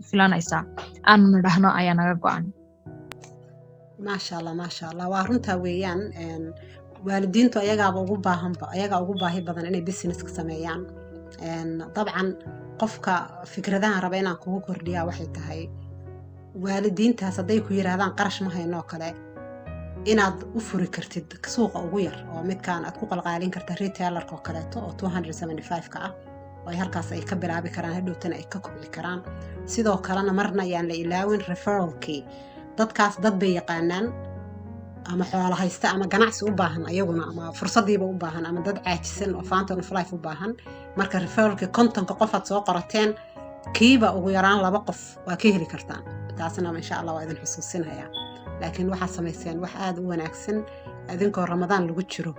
filanaysaa aanu nidhaahno ayaa naga go'an maasha allah waa runtaa weeyaan waalidiintu ayagaa ugu baahi badan inay business ka sameeyaan dabcan qofka fikradahan raba inaan kugu kordhiyaa waxay tahay waalidiintaas hadday ku yiraahdaan qarash ma hayno kale inaad u furi kartid suuqa ugu yar oo midkaan aad ku qalqaalin karta retailerka oo kaleeto oo 275 ka ah oo halkaas ay ka bilaabi karaan hadhowtana ay ka kobci karaan sidoo kalena marna ayaan la ilaawin referralkii dadkaas dad bay yaqaanaan ama xoolo haysta ama ganacsi u baahan ayaguna ama fursadiiba u baahan ama dad caajisan oo fountain of life u baahan marka referralkii kontonka qof aad soo qorateen kiiba ugu yaraan 2 qof waa ka heli kartaan taasna insha Allah waa idin xusuusinayaa laakiin waxa sameyseen wax aad u wanaagsan adinkoo Ramadaan lagu jiro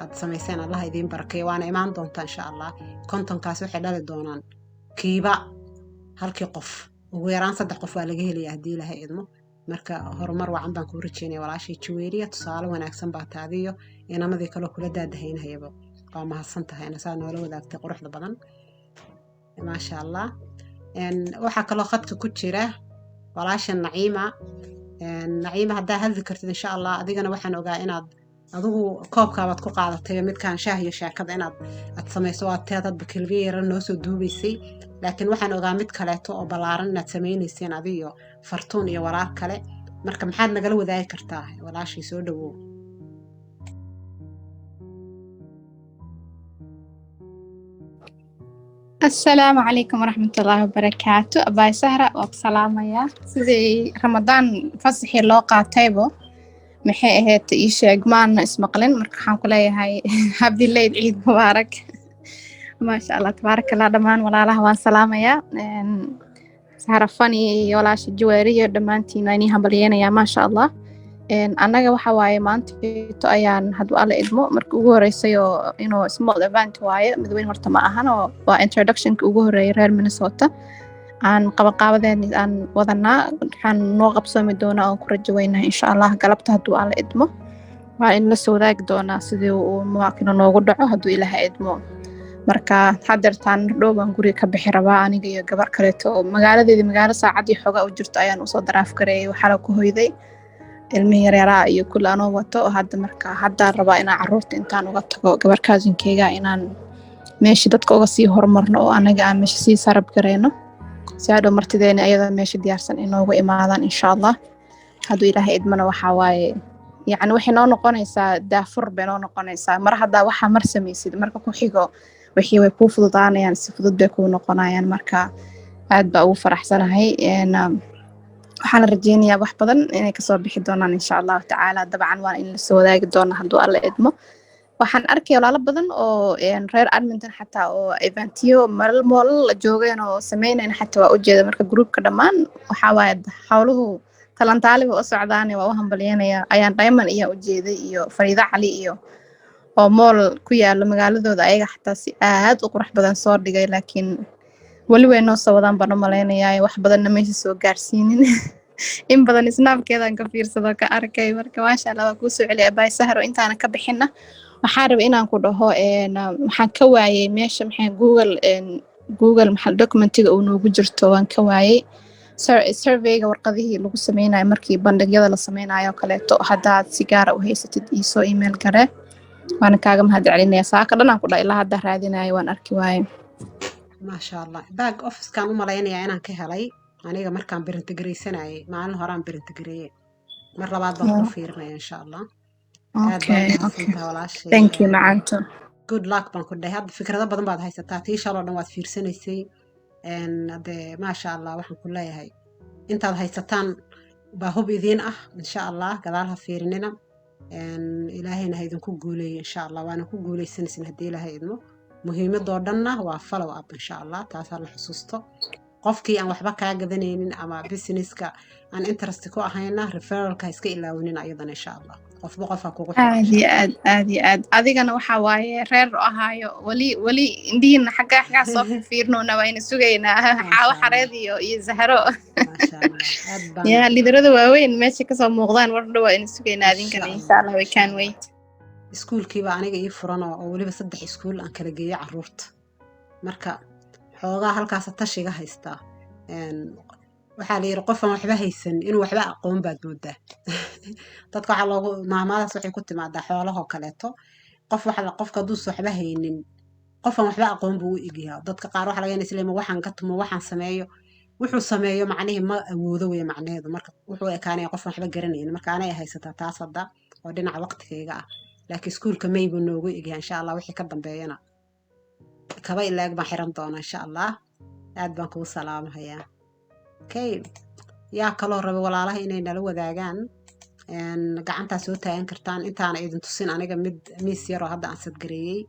aad sameyseen Allah idin barakeeyo waana imaan doontaa insha Allah kontonkaas waxay dhali doonaan kiiba halkii qof ugu yaraan 3 qof waa laga helayaa hadii Ilaahay idmo marka horumar wacan baan ku rajeenay walaashii Juweeriya tusaale wanaagsan baa taadiyo inamadii kale kula daadahaynayaba waa mahadsan tahay inaad noola wadaagtay quruxda badan ma sha Allah waxa kale khadka ku jira walaasha Naciima haddaa hadli kartid insha Allah adigana waxaan ogaa inaad adigu koobkaabaad ku qaadatay midkaan shaah iyo shaakada inaad samayso waa teedad bakilgeera noo soo duubaysay laakiin waxaan ogaa mid kaleeto oo balaaran inaad samaynayseen adiyo fartuun iyo walaal kale marka maxaad nagala wadaagi kartaa walaashii soo dhawow السلام عليكم ورحمة الله وبركاته أباي سهرة وبسلامة يا سيدي رمضان فصحي لو قاتيبو محي اهيت إيشاق معنا اسم قلن مركحان كلي هاي هابدي الليل عيد مبارك ما شاء الله تبارك الله دمان ولا الله وان سلامة يا سهرة فاني ولاش الجوارية دمانتي نايني هبليين يا ما شاء الله annaga waxa waaye maanta ayaan haduu alla idmo markii ugu horeysay oo inuu small event waaye midweyn horta ma ahan oo waa introduction-ka ugu horeeyay reer Minnesota aan qabanqaabadeen aan wadanaa waxaan noo qabsoomi doonaa oo ku rajaynahay insha Allah galabta haduu alla idmo waa in la soo wadaagi doonaa sidii uu muwaakino noogu dhaco haduu Ilaahay idmo marka hadartaan dhowaan guriga ka bixi rabaa aniga iyo gabar kale oo magaalo saacadii xoga u jirto ayaan u soo daraaf gareeyay waxa la ku hoyday ilmi yaraa iyo kulaan oo wato hadda rabaa inaan caruurta intaan uga tago gabar cousin-keyga inaan meeshii dadka uga sii horumarno oo anaga aan meesha sii sarab gareeno si aad martideena ayada meesha diyaarsan inoogu imaadaan insha Allah haduu Ilaahay idmana waxa waaye yani waxay noo noqonaysaa daafur bay noo noqonaysaa mar hadda waxa mar sameeysid marka ku xigo wixii way ku fududaanayaan si fudud bay ku noqonayaan marka aad baa ugu faraxsanahay waxaan rajeynayaa wax badan inay ka soo bixi doonaan insha Allah taala dabcan waan in la soo wadaagi doona haduu alla idmo waxaan arkay walaalo badan oo reer Edmonton xataa oo eventiyo mool la joogeen oo sameeyeen xataa waa u jeeda marka groupka dhamaan waxa waaye hawluhu talantaaliba oo socdaan waa u hambalyeynaya ayaan Diamond iyo u jeeday iyo Fariida Cali iyo oo mool ku yaalo magaaladooda ayaga xataa si aad u qurux badan soo dhigay laakiin wali way noo soo wadaan baan maleynayaa wax badan meesha soo gaarsiinin in badan snapkeedan ka fiirsado ka arkay marka maasha Allah ku soo celiya Abay Sahro intaan ka bixina waxaan rabaa inaan ku dhaho waxaan ka waayay meesha maxay Google maxal documentiga uu noogu jirto waan ka waayay surveyga warqadihii lagu sameynayo markii bandhigyada la sameynayo kaleeto haddaad si gaara u haysatid iisoo email gare waana kaaga mahadcelinaya saaka dhan aan ku dhahay ilaa hadda raadinayo waan arki waaye maasha allah back officekan u malaynayaa inaan ka helay aniga markaan berintigaraysanayay maalin horaan berintigareeyey mar labaad baan ku fiirinaya insha allah aad baan u mahadsantahay walaashay thank you macanto good luck baan ku dhahay hadda fikrado badan baad haysataa tii shaloo dhan waad fiirsanaysay dee maasha allah waxaan ku leeyahay intaad haysataan baa hub idiin ah insha allah gadaal ha fiirinina ilaahayna ha idinku guuleeyo insha allah waana ku guuleysanaysin haddii ilaahay idmo muhiimadoo dhanna waa follow up insha allah taasaa la xusuusto qofkii aan waxba kaa gadanaynin ama businesska aan interest ku ahayna referralka ha iska ilaawinin ayadana insha allah qofba qofaa kugu aad iyo aad adigana waxaa waaye reer ahaayo weli indhihiina xaggaa soo fiirnoona wayna sugaynaa xaawo xareed iyo zahro yaa liderada waaweyn meesha kasoo muuqdaan war dhow wayna sugaynaa adinkana insha allah we can wait iskuulkiiba aniga ii furan oo weliba 3 iskuul aan kala geeyo caruurta marka xoogaa halkaas tashiga haystaa waxaa la yiri qof aan waxba haysan inuu waxba aqoon baad moodaa dadka waxa loogu maamaadaas waxay ku timaadaa xoolaha kaleeto qofka hadduu waxba haynin qof aan waxba aqoon buu u egyahay dadka qaar waxa laga yaabaa inay waxaan ka tumo waxaan sameeyo wuxuu sameeyo macnaheedu ma awoodo way macnaheedu marka wuxuu ekaanaya qof aan waxba garanaynin marka anay haysataa taas hadda oo dhinaca waqtigeyga ah laakiin iskuulka maybu noogu egyahay insha allah wixii ka dambeeyana kaba ilaag baan xiran doonaa insha allah aad baan kugu salaamahayaa okay yaa kaloo raba walaalaha inay nala wadaagaan gacantaa soo taagan kartaan intaana idin tusin aniga miis yaroo hadda aan sadgareeyey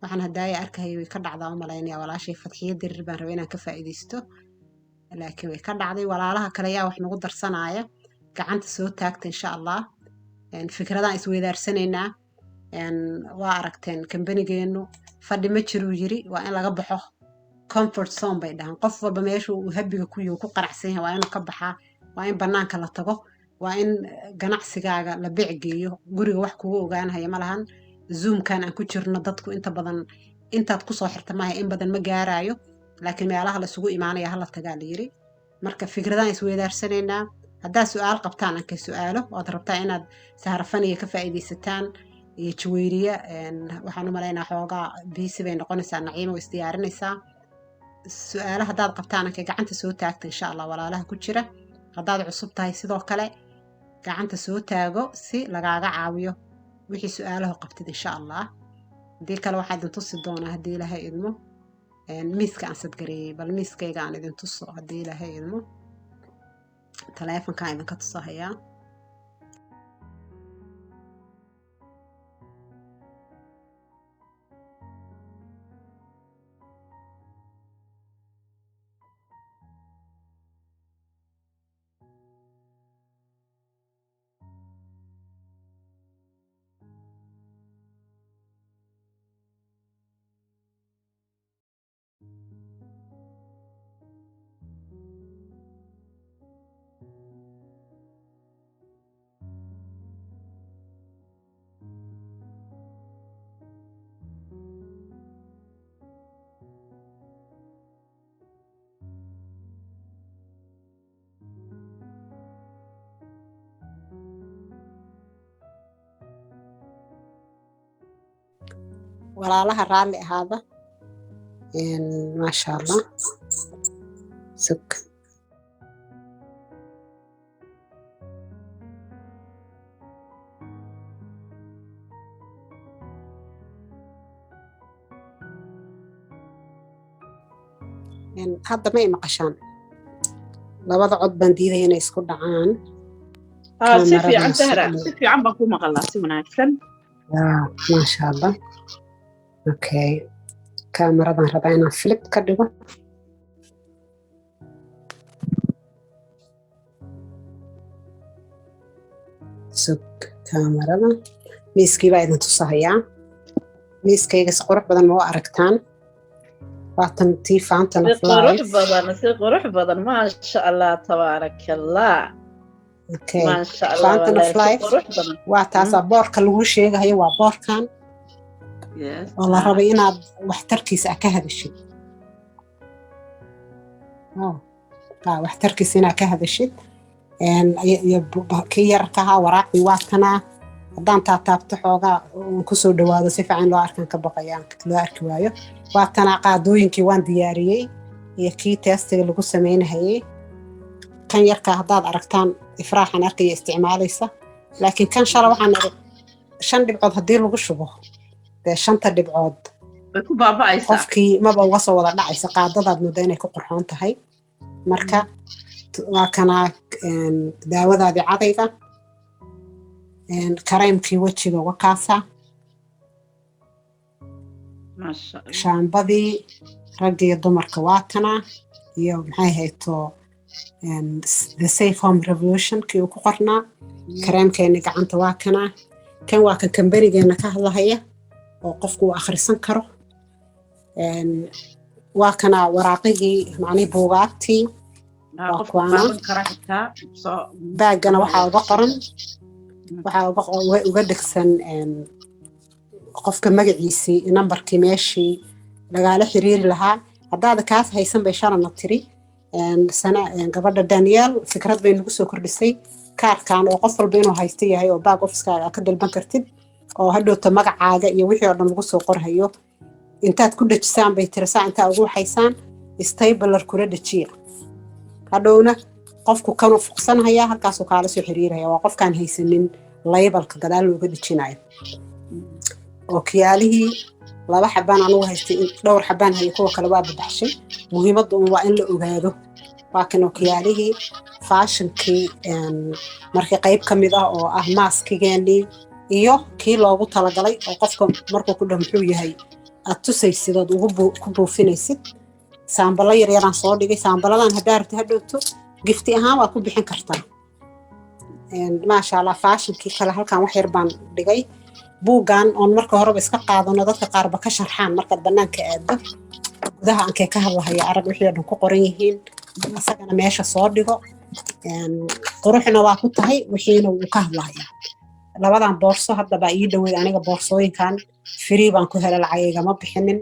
waxaan hadaaya arkahaya way ka dhacdaa u malaynaya walaashay Fadxiya Dirir baan rabaa inaan ka faa'iidaysto laakiin way ka dhacday walaalaha kale yaa wax nagu darsanaya gacanta soo taagta insha allah fikradaan isweydaarsanayna waa aragteen kambanigeenu fadhi ma jiruu yiri waa in laga baxo comfort zone bay dhahan qof walba meesha uu habiga ku yahay ku qaracsan yahay waa inuu ka baxaa waa in banaanka la tago waa in ganacsigaaga la beec geeyo guriga wax kugu ogaanaya ma lahan zoomkan aan ku jirno dadku inta badan intaad ku soo xirta maaha in badan ma gaarayo laakiin meelaha la isugu imaanaya hala tagaa la yiri marka fikradaan isweydaarsanayna haddaa su'aal qabtaan anka su'aalo waad rabtaa inaad saharfaniya ka faa'iidaysataan iyo jaweyriya waxaan u malaynaa xoogaa biisi bay noqonaysaa naciimo is diyaarinaysaa su'aalaha haddaad qabtaan anka gacanta soo taagta insha allah walaalaha ku jira haddaad cusub tahay sidoo kale gacanta soo taago si lagaaga caawiyo wixii su'aalaha qabtid insha allah haddii kale waxaa idin tusi doonaa haddii ilaahay idmo miiska aan sadgareeyey bal miiskayga aan idin tuso haddii ilaahay idmo taleefankaan idinka tusahayaa walaalaha raalli ahaada maasha allah sug hadda ma i maqashaan labada cod baan diidaya inay isku dhacaan si fiican Sahra si fiican baan ku maqalnaa si wanaagsan maasha allah okay kaamiradan rabaa inaan flip ka dhigo sug kaamirada miiskii baa idin tusahayaa miiskayga si qurux badan ma u aragtaan waatan tii faantana si qurux badan maasha allah tabaaraka allah okay faantana flight waa taasaa boorka lagu sheegayo waa boorkan oo la rabo inaad waxtarkiisa ka hadashid waxtarkiisa inaad ka hadashid iyo kii yarka ahaa waraaqdii waa tanaa haddaan taataabto xoogaa kusoo dhawaado si fiican loo arkan ka baqayaan loo arki waayo waa tanaa qaadooyinkii waan diyaariyey iyo kii testiga lagu samaynahayey kan yarka haddaad aragtaan ifraaxan arkaya isticmaalaysa laakiin kan shala waxaan iri 5 dhibcood haddii lagu shubo dee 5 dhibcood way ku baaba'aysaa qofkii maba uga soo wada dhacaysa qaadadaad muddo inay ku qurxoon tahay marka waa kanaa daawadaadii cadayga kareemkii wejiga wakaasa maasha Allah shaambadii ragga iyo dumarka waa tanaa iyo maxay hayto the safe home revolution kii uu ku qornaa kareemkeeni gacanta waa kanaa kan waa kan kambanigeena ka hadlahaya oo qofku uu akhrisan karo waa kanaa waraaqihii macnihii buugaagtii waa kuwaana baagana waxaa uga qoran waxaa uga dhegsan qofka magaciisii nambarkii meeshii lagaala xiriiri lahaa haddaada kaas haysan bay shalana tiri gabadha Daniel fikrad bay nagu soo kordhisay kaarkan oo qof walba inuu haysto yahay oo back office-kaaga ka dalban kartid oo hadhowta magacaaga iyo wixii oo dhan lagu soo qorhayo intaad ku dhajisaan bay tiri saa intaa ugu waxaysaan stabler kula dhajiya hadhowna qofku kanuu fuqsanhayaa halkaasuu kaala soo xiriiraya waa qofkaan haysanin labelka gadaal looga dhajinayo ookiyaalihii 2 xabaan anugu haystay dhowr xabaan hayo kuwa kale waa baxshay muhiimaddu waa in la ogaado waa kan ookiyaalihii fashion-kii markii qayb ka mid ah oo ah maaskigeenii iyo kii loogu talagalay oo qofka markuu ku dhaw muxuu yahay aad tusaysidood ku buufinaysid saambalo yaryaraan soo dhigay saambaladan haddaa rabti hadhowto gifti ahaan waa ku bixin kartaa maasha Allah fashion-kii kale halkan wax yar baan dhigay buugan oon marka horeba iska qaadano dadka qaarba ka sharxaan markaad bannaanka aado gudaha ankee ka hadlahaya arag wixii oo dhan ku qoran yihiin asagana meesha soo dhigo quruxna waa ku tahay wixiina wuu ka hadlahaya labadan boorso hadda baa ii dhaweyd aniga boorsooyinkan free baan ku helay lacagayga bixinin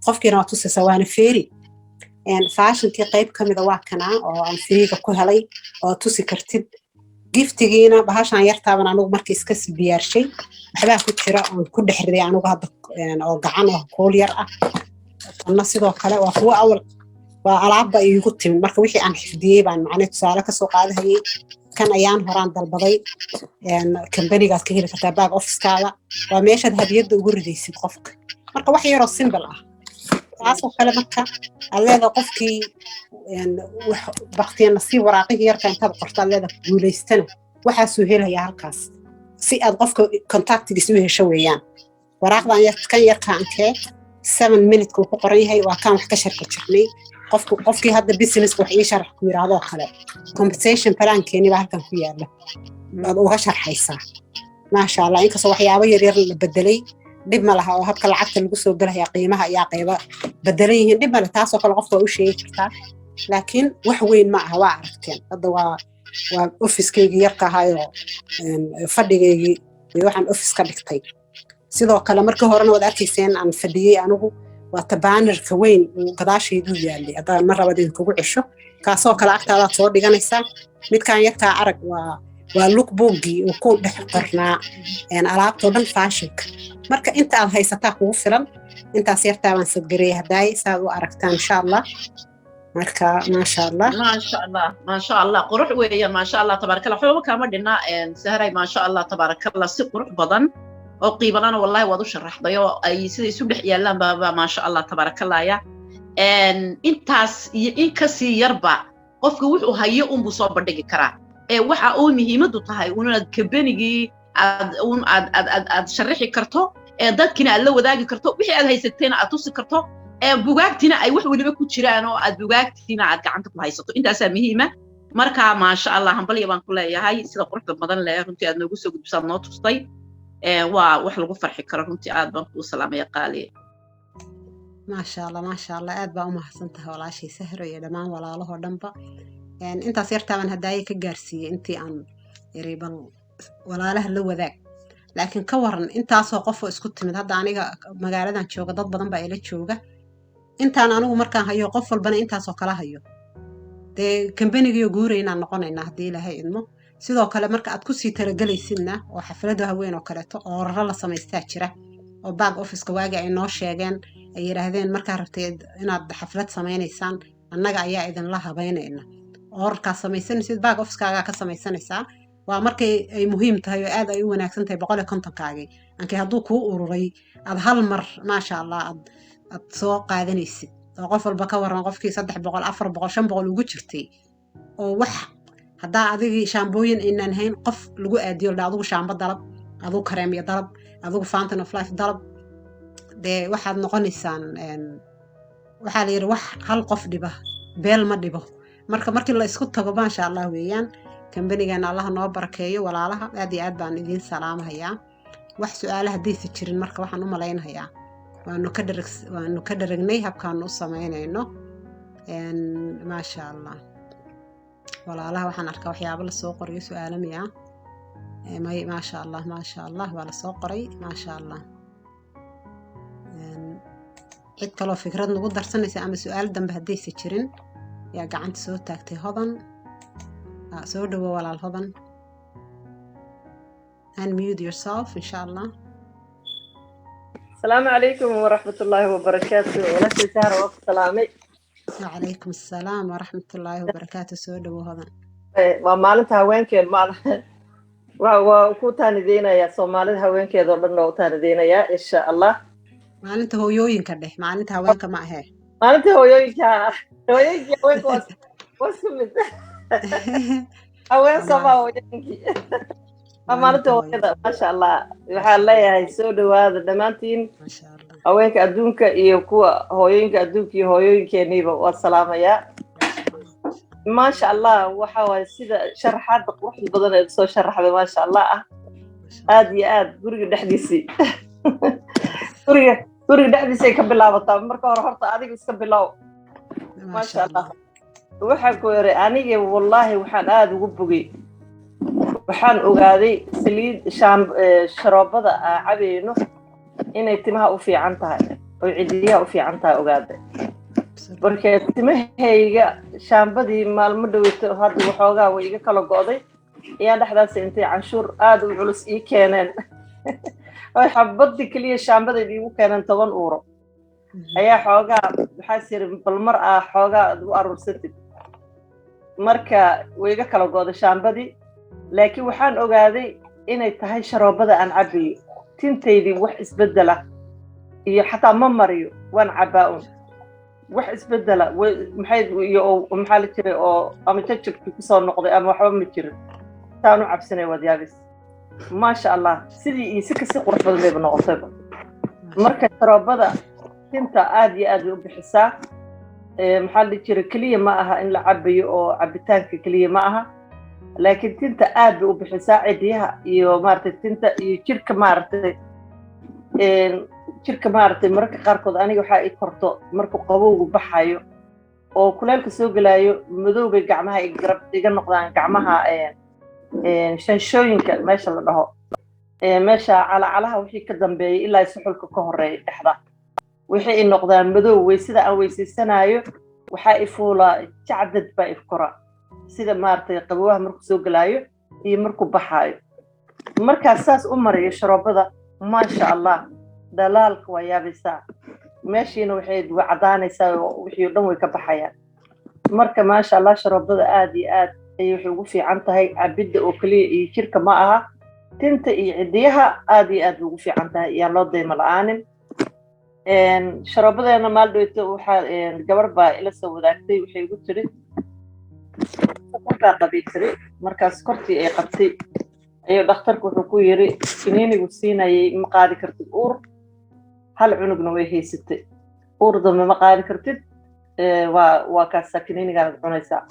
qofkiina waa tusaysa waana feeri fashion-kii qayb ka mida waa kanaa oo aan freega ku helay oo tusi kartid giftigiina bahashaan yartaaban anigu markii iska diyaarshay waxbaa ku jira oon ku dhex riday anigu hadda oo gacan oo kuul yar ah tanna sidoo kale waa kuwa awal waa alaabba iigu timid marka wixii aan xifdiyey baan macnay tusaale ka soo qaadahayay kan ayaan horaan dalbaday kambanigaad ka heli kartaa back office-kaada waa meeshaad hadiyadda ugu ridaysid qofka marka wax yaroo simple ah taasoo kale marka aad leedahay qofkii baktiya nasiib waraaqihii yarka intaad qorto aad leedahay guulaystana waxaasuu helayaa halkaas si aad qofka contactigiisa u hesho weeyaan waraaqdan kan yarka ankee 7 minute ku qoran yahay waa kan wax ka sharxi jirnay qofkii hadda business wax ii sharax ku yiraahdo kale compensation plan-keeni baa halkan ku yaala aad uga sharxaysaa maasha Allah inkastoo waxyaabo yaryar la bedelay dib ma laha oo habka lacagta lagu soo galaya qiimaha ayaa qayba bedelan yihiin dib ma leh taasoo kale qofka u sheegi kartaa laakiin wax weyn ma aha waa aragteen hadda waa office-keygii yarka ahaayoo fadhigeygii iyo waxaan office ka dhigtay sidoo kale markii horena waad arkayseen aan fadhiyey anigu waa tabaanirka weyn uu gadaashayduu yaalay haddaan mar rabad idinkugu cesho kaasoo kale agtaadaad soo dhiganaysaa midkaan yarkaa arag waa lookbookgii uu ku dhex qornaa alaabtoo dhan fashion-ka marka inta aad haysataa kugu filan intaas yartaa baan sadgareeyay haddaay saad u aragtaan insha Allah marka maasha Allah qurux weeyaan maasha Allah tabarakallah waxba kama dhina sahray maasha Allah tabarakallah si qurux badan oo qiibalana wallahi waad u sharaxday oo ay sidii isu dhex yaalaan baa maasha Allah tabarakallah ya intaas iyo in ka sii yarba qofka wuxuu hayo buu soo bandhigi karaa waxa uu muhiimadu tahay inaad kabanigii aad sharaxi karto dadkina aad la wadaagi karto wixii aad haysateen aad tusi karto bugaagtina ay wax waliba ku jiraan oo aad bugaagtina aad gacanta ku haysato intaas muhiima marka maasha Allah hanbaliya baan ku leeyahay sida quruxda badan leh runtii aad noogu soo gudbisaan noo tustay waa wax lagu farxi karo runtii aad baan ku salaamay qaaliye maasha Allah aad baa u mahadsantahay walaashii Sahro iyo dhamaan walaalaho dhanba intaas yartaaban hadaaye ka gaarsiiyay intii aan yariiban walaalaha la wadaag laakiin ka waran intaasoo qof oo isku timid hadda aniga magaaladan jooga dad badan baa ila jooga intaan anigu markaan hayo qof walbana intaasoo kala hayo dee kambanigiyo guurayna noqonaynaa haddii ilaahay idmo sidoo kale marka aad kusii talagelaysidna oo xaflada haween oo kaleeto ooraro la samaystaa jira oo back officeka waagi ay noo sheegeen ay yidhaahdeen markaa rabteed inaad xaflad samaynaysaan annaga ayaa idinla habaynayna oorarkaa samaysanaysid back officekaagaa ka samaysanaysaa waa markay ay muhiim tahay oo aad ay u wanaagsan tahay 150kaagii ankii hadduu kuu ururay aad hal mar maasha allah aad soo qaadanaysid oo qof walba ka waran qofkii 300 400 500 ugu jirtay oo wax haddaa adigii shaambooyin inaan hayn qof lagu aadiyo la adigu shaambo dalab adigu kareemiyo dalab adigu fountain of life dalab dee waxaad noqonaysaan waxaa la yidhi wax hal qof dhiba beel ma dhibo markii la isku tago maasha allah weeyaan kambanigan allah noo barakeeyo walaalaha aad iyo aad baan idiin salaamahayaa wax su'aalaha haddaysa jirin marka waxaan u malaynayaa waanu ka dharagnay habkaanu u samaynayno maasha allah walaalaha waxaan arkaa waxyaabo lasoo qorayo su'aalo miya maasha allah waa lasoo qoray maasha allah cid kaloo fikrad nagu darsanaysa ama su'aal dambe haddaysa jirin yaa gacanta soo taagtay hodan soo dhawo walaal hodan unmute yourself insha allah السلام عليكم ورحمة الله وبركاته ولا سهرة وقت سلامي وعليكم السلام ورحمة الله وبركاته سودة وهذا ومالنتها وين كان وكوتاني دينا يا صومالنتها وين كان ضربنا وتاني دينا يا إن شاء الله مالنتها هو يوين كده مالنتها وين كما هي مالنتها هو يوين كان وين واسمت وين صبا وينكي maalinta hooyada maasha allah waxaan leeyahay soo dhawaada dhammaantiin haweenka adduunka iyo kuwa hooyooyinka adduunka iyo hooyooyinkeeniiba waa salaamayaa maasha allah waxa waaye sida sharaxaadda quruxda badan ee soo sharaxday maasha allah ah aad iyo aad guriga dhexdiisii guriga dhexdiisay ka bilaabataa marka hore horta adiga iska bilow maasha allah waxaan ku yiri aniga wallaahi waxaan aad ugu bogay waxaan ogaaday saliid sharoobada cabayno inay timaha u fiican tahay oo cidiyaha u fiican tahay ogaaday marka timahayga shaambadii maalmo dhaweyto hadda waxoogaa way iga kala go'day ayaan dhexdaas intay canshuur aad u culus ii keeneen oo xabadii kaliya shaambadii igu keeneen 10 euro ayaa xoogaa waxaa sir balmar xoogaa u aruursatay marka way iga kala go'day shaambadii laakiin waxaan ogaaday inay tahay sharoobada aan cabayo tintaydii wax isbedela iyo xataa ma mariyo waan cabaa wax isbedela maxaa la jiray oo ama jajabkii kusoo noqday ama waxba ma jirin taanu cabsanay wadyaabis maasha allah sidii iyo si kasi qurux badan bay noqotayba marka sharoobada tinta aad iyo aad u bixisaa maxaa la jiray kaliya ma aha in la cabayo oo cabitaanka kaliya ma aha laakiin tinta aad bay u bixisaa cidiyaha iyo maartay tinta iyo jirka maartay marka qaarkood aniga waxa ay korto marka qabowgu baxayo oo kuleelka soo galaayo madowbay gacmaha iga noqdaan gacmaha shanshooyinka meesha la dhaho meesha calacalaha wixii ka dambeeyay ilaa suxulka ka horeeya dhexda wixii ay noqdaan madow way sida aan weysiisanayo waxa ay fuulaa jacdad baa ifkora sida maartay qabowaha markuu soo galaayo iyo markuu baxaayo markaas saas u mariyo sharoobada maasha allah dalaalka waa yaabaysaa meeshiina waxay cadaanaysaa wixii dhan way ka baxayaan marka maasha allah sharoobada aad iyo aad ayay waxay ugu fiican tahay cabidda oo kaliya iyo jirka ma aha tinta iyo cidiyaha aad iyo aad ugu fiican tahay iyaan loo daymo la'aanin sharoobadeena maaldhowto waxaa gabar baa ila soo wadaagtay waxay igu tiri markaa qabiisay markaas kortii ay qabtay ayuu dhakhtarku wuxuu ku yiri kiniinigu siinayay ma qaadi kartid uur hal cunugna way haysatay uur dambe ma qaadi kartid waa kaasa kiniinigaad cunaysaa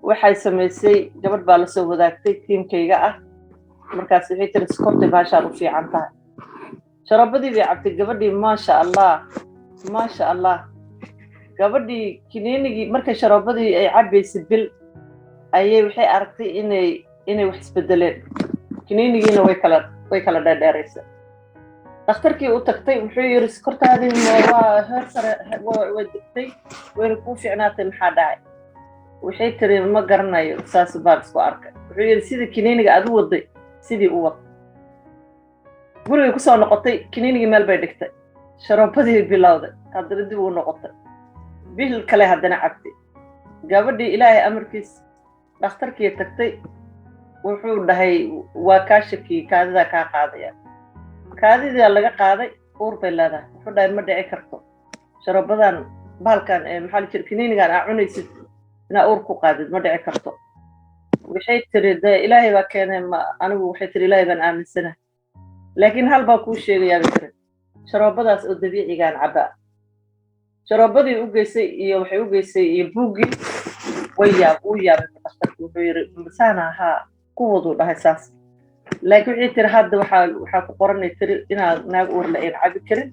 waxay samaysay gabadh baa la soo wadaagtay tiimkayga ah markaas waxay tiri kortii baashaan u fiican tahay sharoobadii bay cabtay gabadhii maasha allah gabadhii kiniinigii markay sharoobadii ay cabaysay bil ayay waxay aragtay inay wax isbedeleen kiniinigiina way kala dheerdheeraysay dhakhtarkii u tagtay wuxuu yiri kortaadii waa heer sare way degtay wayna kuu fiicnaatay maxaa dhacay waxay tiri ma garanayo saas baan isku arkay wuxuu yiri sida kiniiniga aad u waday sidii u wad guriga ku soo noqotay kiniinigii meel bay dhigtay sharoobadii bilowday haddana dib u noqotay bil kale haddana cabtay gabadhii ilaahay amarkiis dhakhtarkii tagtay wuxuu dhahay waa kaa shakiyey kaadida kaa qaadaya kaadidii laga qaaday uur bay leedahay wuxuu dhahay ma dhici karto sharoobadan bahalkan maxaa la jira kiniinigan aa cunaysid inaa uur ku qaadid ma dhici karto waxay tiri dee ilaahay baa keenay anigu waxay tiri ilaahay baan aaminsanahay laakiin hal baa kuu sheegayaa bay tiri sharoobadaas oo dabiicigaan cabaa sharoobadii u geysay iyo waxay u geysay iyo buuggii wuu yaabay dhakhtarku wuxuu yiri masaana ahaa kuwaduu dhahay saas laakiin waxay tiri hadda waxaa ku qoranay tiri inaad naag uur la-een cabi karin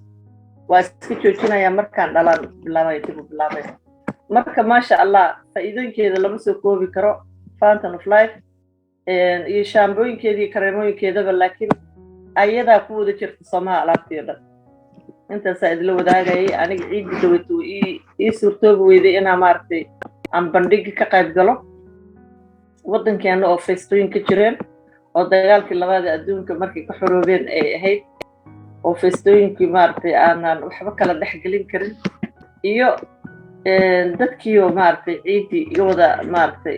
waa iska joojinayaa markaan dhalaan bilaabayo dib u bilaabay marka maasha allah faa'iidooyinkeeda lama soo koobi karo fountain of life iyo shaambooyinkeeda iyo kareemooyinkeedaba laakiin ayadaa ku wada jirta soomaha alaabtii o dhan intaasaa idila wadaagayay aniga ciidii dawatu ii suurtoobi weyday inaa maaragtay aan bandhigi ka qayb galo waddankeena oo feestooyin ka jireen oo dagaalkii labaada adduunka markay ka xoroobeen ay ahayd oo feestooyinkii maaragtay aanan waxba kala dhexgelin karin iyo dadkiioo maaragtay ciidii iga wada maaragtay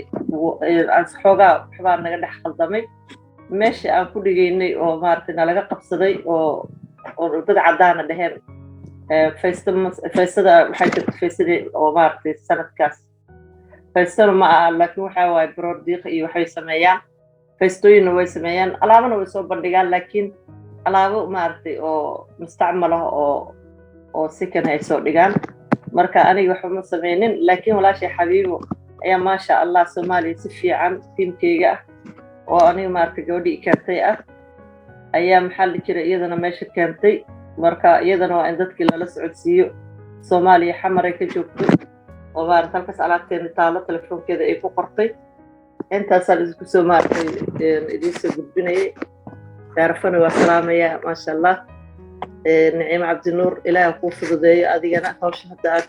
xoogaa waxbaa naga dhex khaldamay meeshii aan ku dhigaynay oo maaragtay nalaga qabsaday oo dad caddaana dheheen feestada waxay jirta feestadii oo maaragtay sanadkaas feestana ma aha laakiin waxaa waaye baroor diiqa iyo waxay sameeyaan feestooyinna way sameeyaan alaabana way soo bandhigaan laakiin alaabo maaragtay oo mustacmal ah oo sikan ay soo dhigaan marka aniga waxba ma sameynin laakiin walaashay xabiibo ayaa maasha allah soomaaliya si fiican tiimkeyga ah oo aniga maaragtay gabadhii keentay ah ayaa maxaa la jira iyadana meesha keentay marka iyadana waa in dadkii lala socodsiiyo soomaaliya xamaray ka joogto oo maaragtay halkaas alaabteena taalo telefoonkeeda ay ku qortay intaasaan isku soo maaragtay idiin soo gudbinayay gaarafana waa salaamaya maasha allah naciimo cabdinuur ilaaha kuu fududeeyo adigana hawsha hadda aad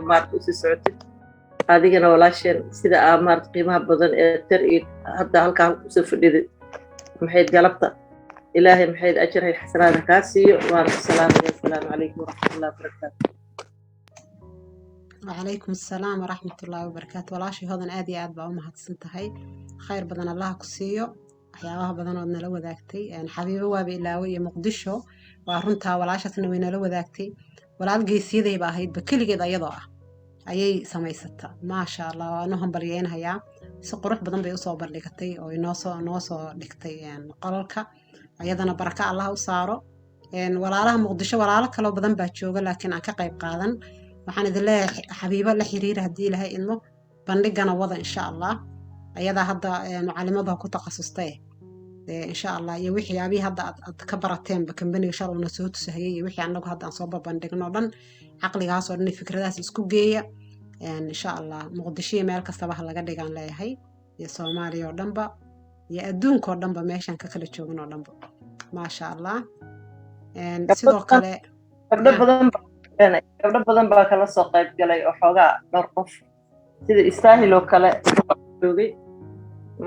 maaragtay usii socotid adigana walaasheen sida aa maaragtay qiimaha badan ee tar iyo hadda halkaa usoo fadhiday maxayd galabta ilaahay maxayd ajrahay xasanaada kaa siiyo waana ku salaamaya asalaamu calaykum waraxmatullahi wabarakaatu وعليكم السلام ورحمة الله وبركاته والله هذا آدي آد بأمها هتصنتهاي خير بدن الله كسيو أحياها بدن ودنا لو ذاكتي يعني حبيبي وابي إلاوية مقدشو وارنتها والعاشة وين لو ذاكتي ولا الجي سيدة يبقى هيد بكل جدا يضاع أي سميستها ما شاء الله وأنهم بريين هيا سقروح بدن بيوصوا برليكتي أو نوصو لكتي يعني قرالك أيضا بركة الله وصاروا يعني ولا لها مقدشو ولا لك لو بدن باتشوغا لكن أنا كقيب قادن waxaan idin leeyahay xabiibo la xiriir haddii ilahay idmo bandhigana wada insha allah ayadaa hadda macalimadha ku takhasustay insha allah iyo wixii abii hadda aad ka barateenba kambaniga shalowna soo tusahayay iyo wixii annagu hadda aan soo bandhigno dhan caqligaas oo dhan fikradaas isku geeya insha allah muqdisho meel kastaba ha laga dhigaan leeyahay iyo soomaaliya oo dhanba iyo adduunka oo dhanba meeshan ka kala joogin oo dhanba maasha allah sidoo kale gabdho badan baa kala soo qayb galay oo xoogaa dhowr qof sida istaahil oo kale joogay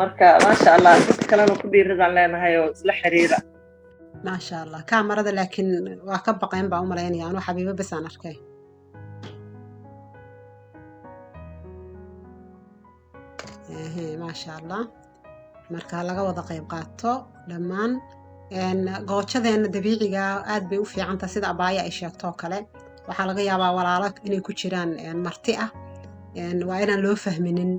marka maasha allah dad kalena ku dhiiradaan leenahay oo isla xiriira maasha allah kaamarada laakiin waa ka baqeen baa u malaynaya anuu xabiibo bes aan arkay maasha allah marka laga wada qayb qaato dhammaan goojadeena dabiiciga aad bay u fiicantahay sida abaaya ay sheegtoo kale waxaa laga yaabaa walaalo inay ku jiraan marti ah waa inaan loo fahminin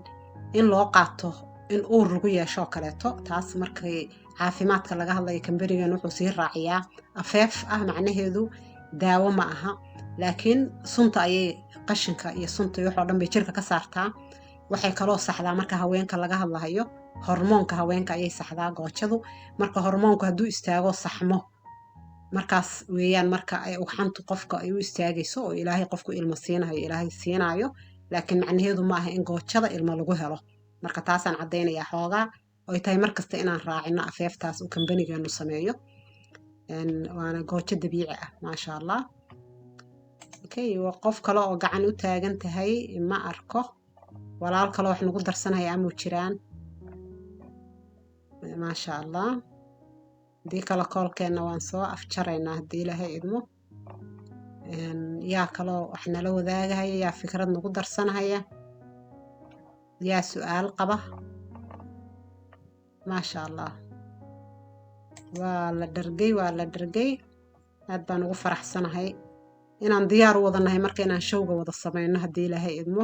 in loo qaato in uur lagu yeesho kaleeto taas markay caafimaadka laga hadlayo kambanigan wuxuu sii raaciyaa afeef ah macnaheedu daawo ma aha laakiin sunta ayay qashinka iyo sunta waxoo dhan bay jirka ka saartaa waxay kaloo saxdaa marka haweenka laga hadlayo hormoonka haweenka ayay saxdaa goojadu marka hormoonku hadduu istaago saxmo markaas weeyaan marka ay ugxantu qofka ay u istaagayso oo ilaahay qofku ilmo siinayo ilaahay siinaayo laakiin macnaheedu ma aha in goojada ilmo lagu helo marka taasaan caddaynayaa xoogaa oy tahay markasta inaan raacino afeeftaas uu kambanigeenu sameeyo waana goojo dabiici ah maasha allah okay qof kale oo gacan u taagan tahay ma arko walaal kale wax nagu darsanaya amuu jiraan maasha allah haddii kale koolkeenna waan soo afjaraynaa haddii ilaahay idmo yaa kaloo wax nala wadaagahaya yaa fikrad nagu darsanahaya yaa su-aal qaba maasha allah waa la dhargay aad baan ugu faraxsanahay inaan diyaar u wada nahay marka inaan showga wada samayno haddii ilaahay idmo